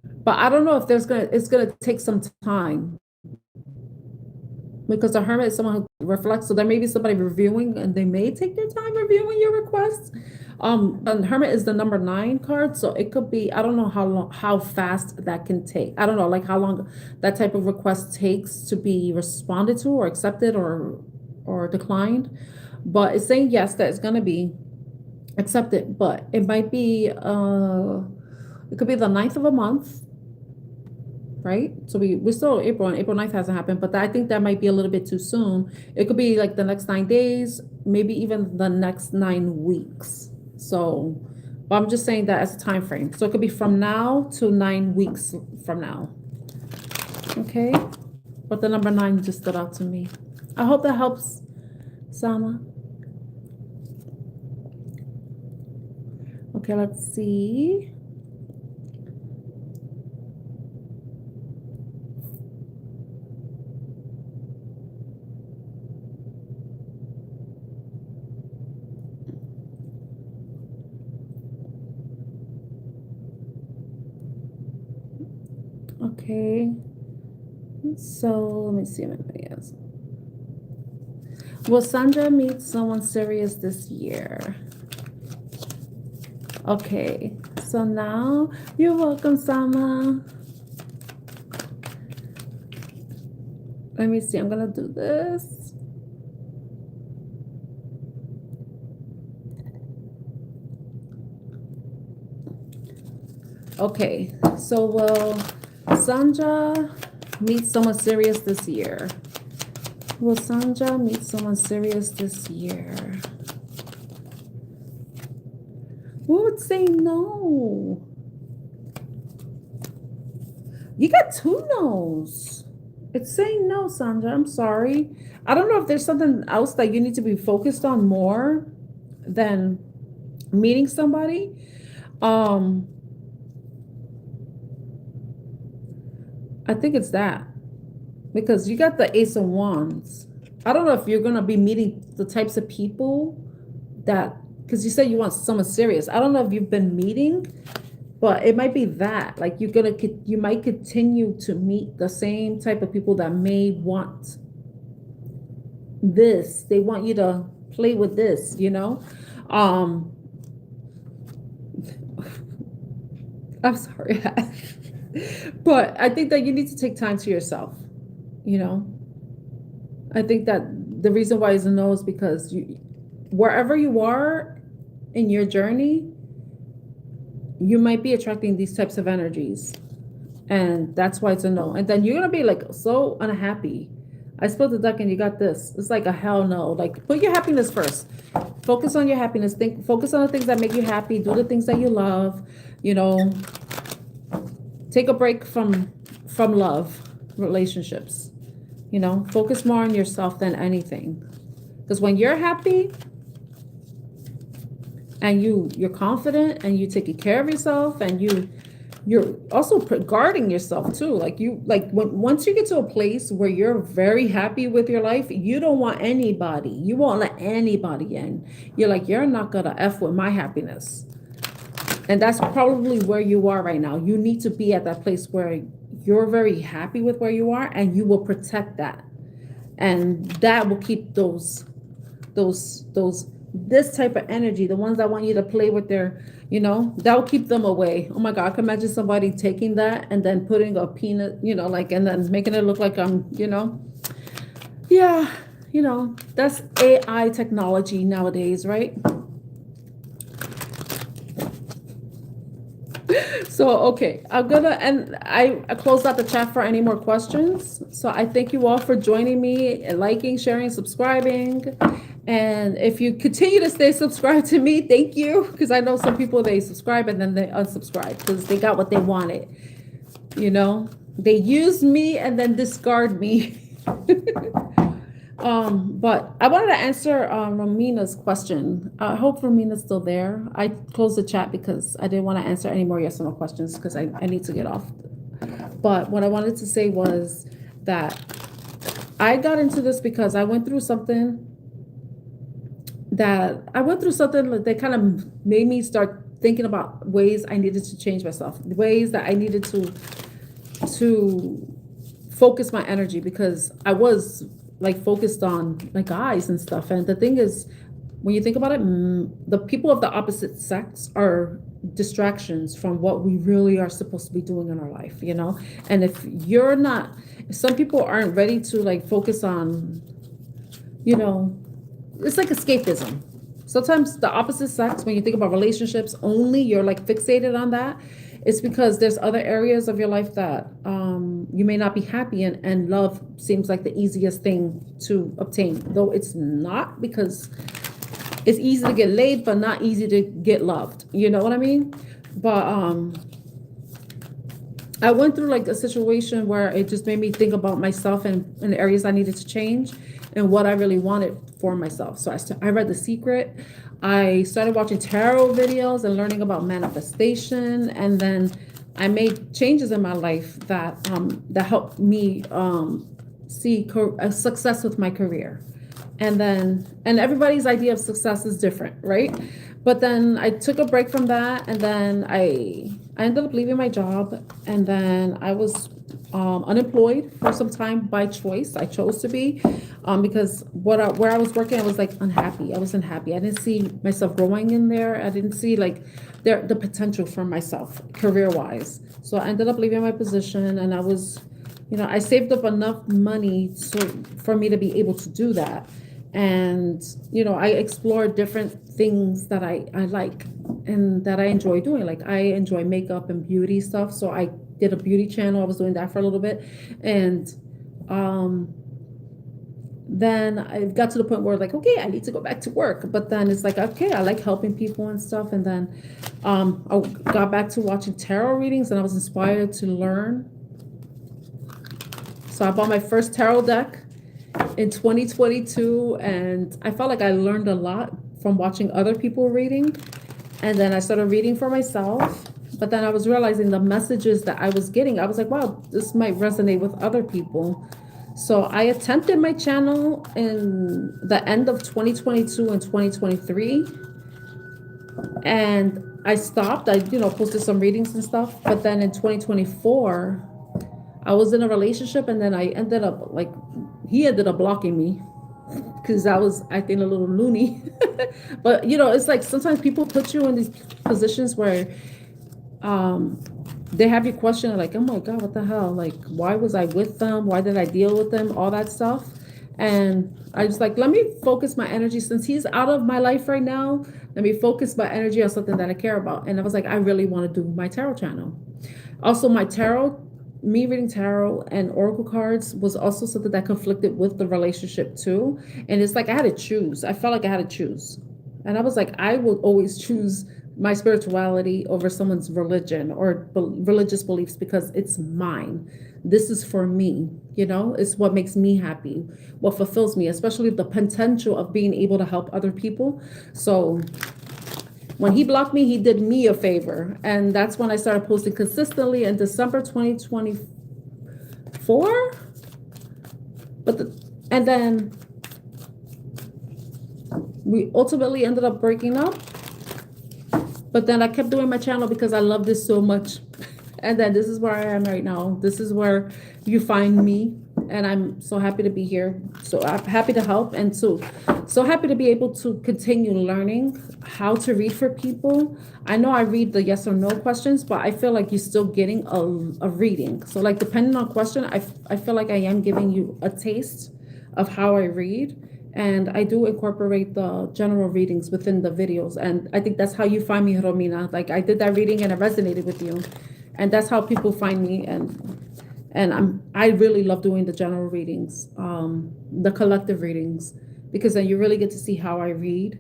A: But I don't know if it's gonna take some time. Because the Hermit is someone who reflects, so there may be somebody reviewing and they may take their time reviewing your requests. And Hermit is the number 9 card, so it could be, I don't know how fast that can take. I don't know, like how long that type of request takes to be responded to or accepted or declined. But it's saying yes, that it's gonna be accepted, but it might be it could be the 9th of a month, right? So we're still April, and April 9th hasn't happened, but I think that might be a little bit too soon. It could be like the next 9 days, maybe even the next 9 weeks. So, but I'm just saying that as a time frame. So it could be from now to 9 weeks from now. Okay, but the number 9 just stood out to me. I hope that helps, Sama. Okay, let's see. Okay, so let me see if anybody else. Will Sandra meet someone serious this year? Okay, so now you're welcome, Sama. Let me see, I'm gonna do this. Okay, so will Sandra meet someone serious this year? Will Sandra meet someone serious this year? Who would say no? You got 2 no's. It's saying no, Sandra. I'm sorry. I don't know if there's something else that you need to be focused on more than meeting somebody. I think it's that. Because you got the Ace of Wands. I don't know if you're going to be meeting the types of people that, because you said you want someone serious. I don't know if you've been meeting, but it might be that. Like you might continue to meet the same type of people that may want this. They want you to play with this, you know? I'm sorry. But I think that you need to take time to yourself, you know? I think that the reason why it's a no is because wherever you are in your journey, you might be attracting these types of energies. And that's why it's a no. And then you're going to be like so unhappy. I spilled the deck and you got this. It's like a hell no. Like, put your happiness first. Focus on your happiness. Focus on the things that make you happy. Do the things that you love. You know, take a break from love relationships. You know, focus more on yourself than anything. Because when you're happy and you're confident and you're taking care of yourself and you're also guarding yourself too. Once you get to a place where you're very happy with your life, you don't want anybody. You won't let anybody in. You're like, you're not gonna F with my happiness. And that's probably where you are right now. You need to be at that place where you're very happy with where you are and you will protect that. And that will keep this type of energy, the ones that want you to play with their, that will keep them away. Oh my God, I can imagine somebody taking that and then putting a peanut, like, and then making it look like yeah, that's AI technology nowadays, right? So, okay, I closed out the chat for any more questions. So I thank you all for joining me and liking, sharing, subscribing. And if you continue to stay subscribed to me, thank you. Because I know some people, they subscribe and then they unsubscribe because they got what they wanted. They use me and then discard me. But I wanted to answer Romina's question. I hope Romina's still there. I closed the chat because I didn't want to answer any more yes or no questions because I need to get off. But what I wanted to say was that I got into this because I went through something that kind of made me start thinking about ways I needed to change myself, ways that I needed to focus my energy, because I was like focused on like guys and stuff. And the thing is, when you think about it, the people of the opposite sex are distractions from what we really are supposed to be doing in our life, And if some people aren't ready to like focus on, it's like escapism. Sometimes the opposite sex, when you think about relationships only, you're like fixated on that. It's because there's other areas of your life that you may not be happy in, and love seems like the easiest thing to obtain, though it's not, because it's easy to get laid, but not easy to get loved. You know what I mean? But I went through like a situation where it just made me think about myself and the areas I needed to change and what I really wanted for myself. So I read The Secret. I started watching tarot videos and learning about manifestation, and then I made changes in my life that helped me see a success with my career. And everybody's idea of success is different, right? But then I took a break from that, and then I ended up leaving my job, and then I was unemployed for some time by choice. I chose to be because where I was working, I was like unhappy. I was unhappy. I didn't see myself growing in there. I didn't see like the potential for myself career wise. So I ended up leaving my position, and I was, I saved up enough money for me to be able to do that. And, I explored different things that I like and that I enjoy doing. Like I enjoy makeup and beauty stuff. So I did a beauty channel. I was doing that for a little bit. And then I got to the point where like, okay, I need to go back to work. But then it's like, okay, I like helping people and stuff. And then I got back to watching tarot readings, and I was inspired to learn. So I bought my first tarot deck in 2022, and I felt like I learned a lot from watching other people reading. And then I started reading for myself, but then I was realizing the messages that I was getting. I was like, wow, this might resonate with other people. So I attempted my channel in the end of 2022 and 2023, and I stopped. I posted some readings and stuff, but then in 2024 I was in a relationship, and then he ended up blocking me because I was acting a little loony. But it's like sometimes people put you in these positions where they have you question like, oh my God, what the hell? Like, why was I with them? Why did I deal with them? All that stuff. And I was like, let me focus my energy, since he's out of my life right now, let me focus my energy on something that I care about. And I was like, I really want to do my tarot channel. Also, me reading tarot and oracle cards was also something that conflicted with the relationship too. And it's like I had to choose. I felt like I had to choose. And I was like, I will always choose my spirituality over someone's religion or religious beliefs, because it's mine. This is for me, it's what makes me happy, what fulfills me, especially the potential of being able to help other people. So when he blocked me, he did me a favor. And that's when I started posting consistently in December 2024. And then we ultimately ended up breaking up. But then I kept doing my channel because I love this so much. And then this is where I am right now. This is where you find me. and I'm so happy to be here. So I'm happy to help, and so happy to be able to continue learning how to read for people. I know I read the yes or no questions, but I feel like you're still getting a reading. So like depending on question, I feel like I am giving you a taste of how I read. And I do incorporate the general readings within the videos. And I think that's how you find me, Romina. Like I did that reading and it resonated with you. And that's how people find me. And I really love doing the general readings, the collective readings, because then you really get to see how I read.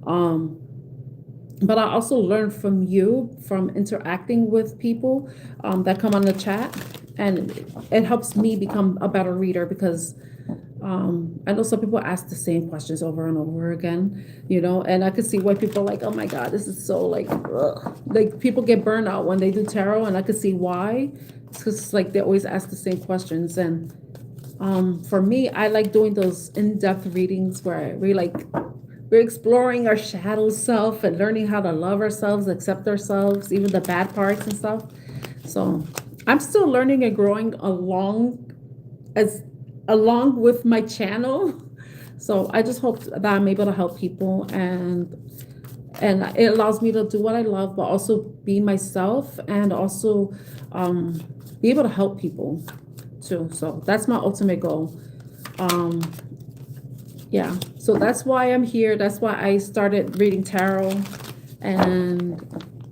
A: But I also learn from you, from interacting with people that come on the chat. And it helps me become a better reader because I know some people ask the same questions over and over again, you know, and I could see why people are like, oh my God, this is so like, ugh. Like people get burned out when they do tarot, and I could see why. It's because like they always ask the same questions. And for me, I like doing those in-depth readings where we're exploring our shadow self and learning how to love ourselves, accept ourselves, even the bad parts and stuff. So I'm still learning and growing along with my channel. So I just hope that I'm able to help people, and it allows me to do what I love, but also be myself, and also be able to help people too. So that's my ultimate goal. Yeah, so that's why I'm here. That's why I started reading tarot. And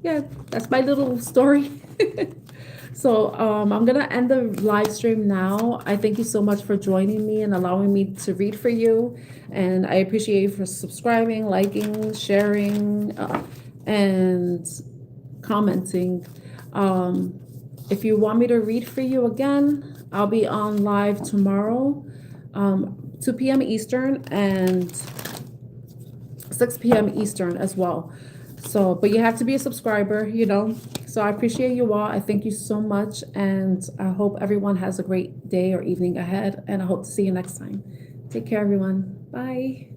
A: yeah, that's my little story. So I'm gonna end the live stream now. I thank you so much for joining me and allowing me to read for you. And I appreciate you for subscribing, liking, sharing, and commenting. If you want me to read for you again, I'll be on live tomorrow, 2 p.m. Eastern and 6 p.m. Eastern as well. So, but you have to be a subscriber, you know. So I appreciate you all. I thank you so much. And I hope everyone has a great day or evening ahead. And I hope to see you next time. Take care, everyone. Bye.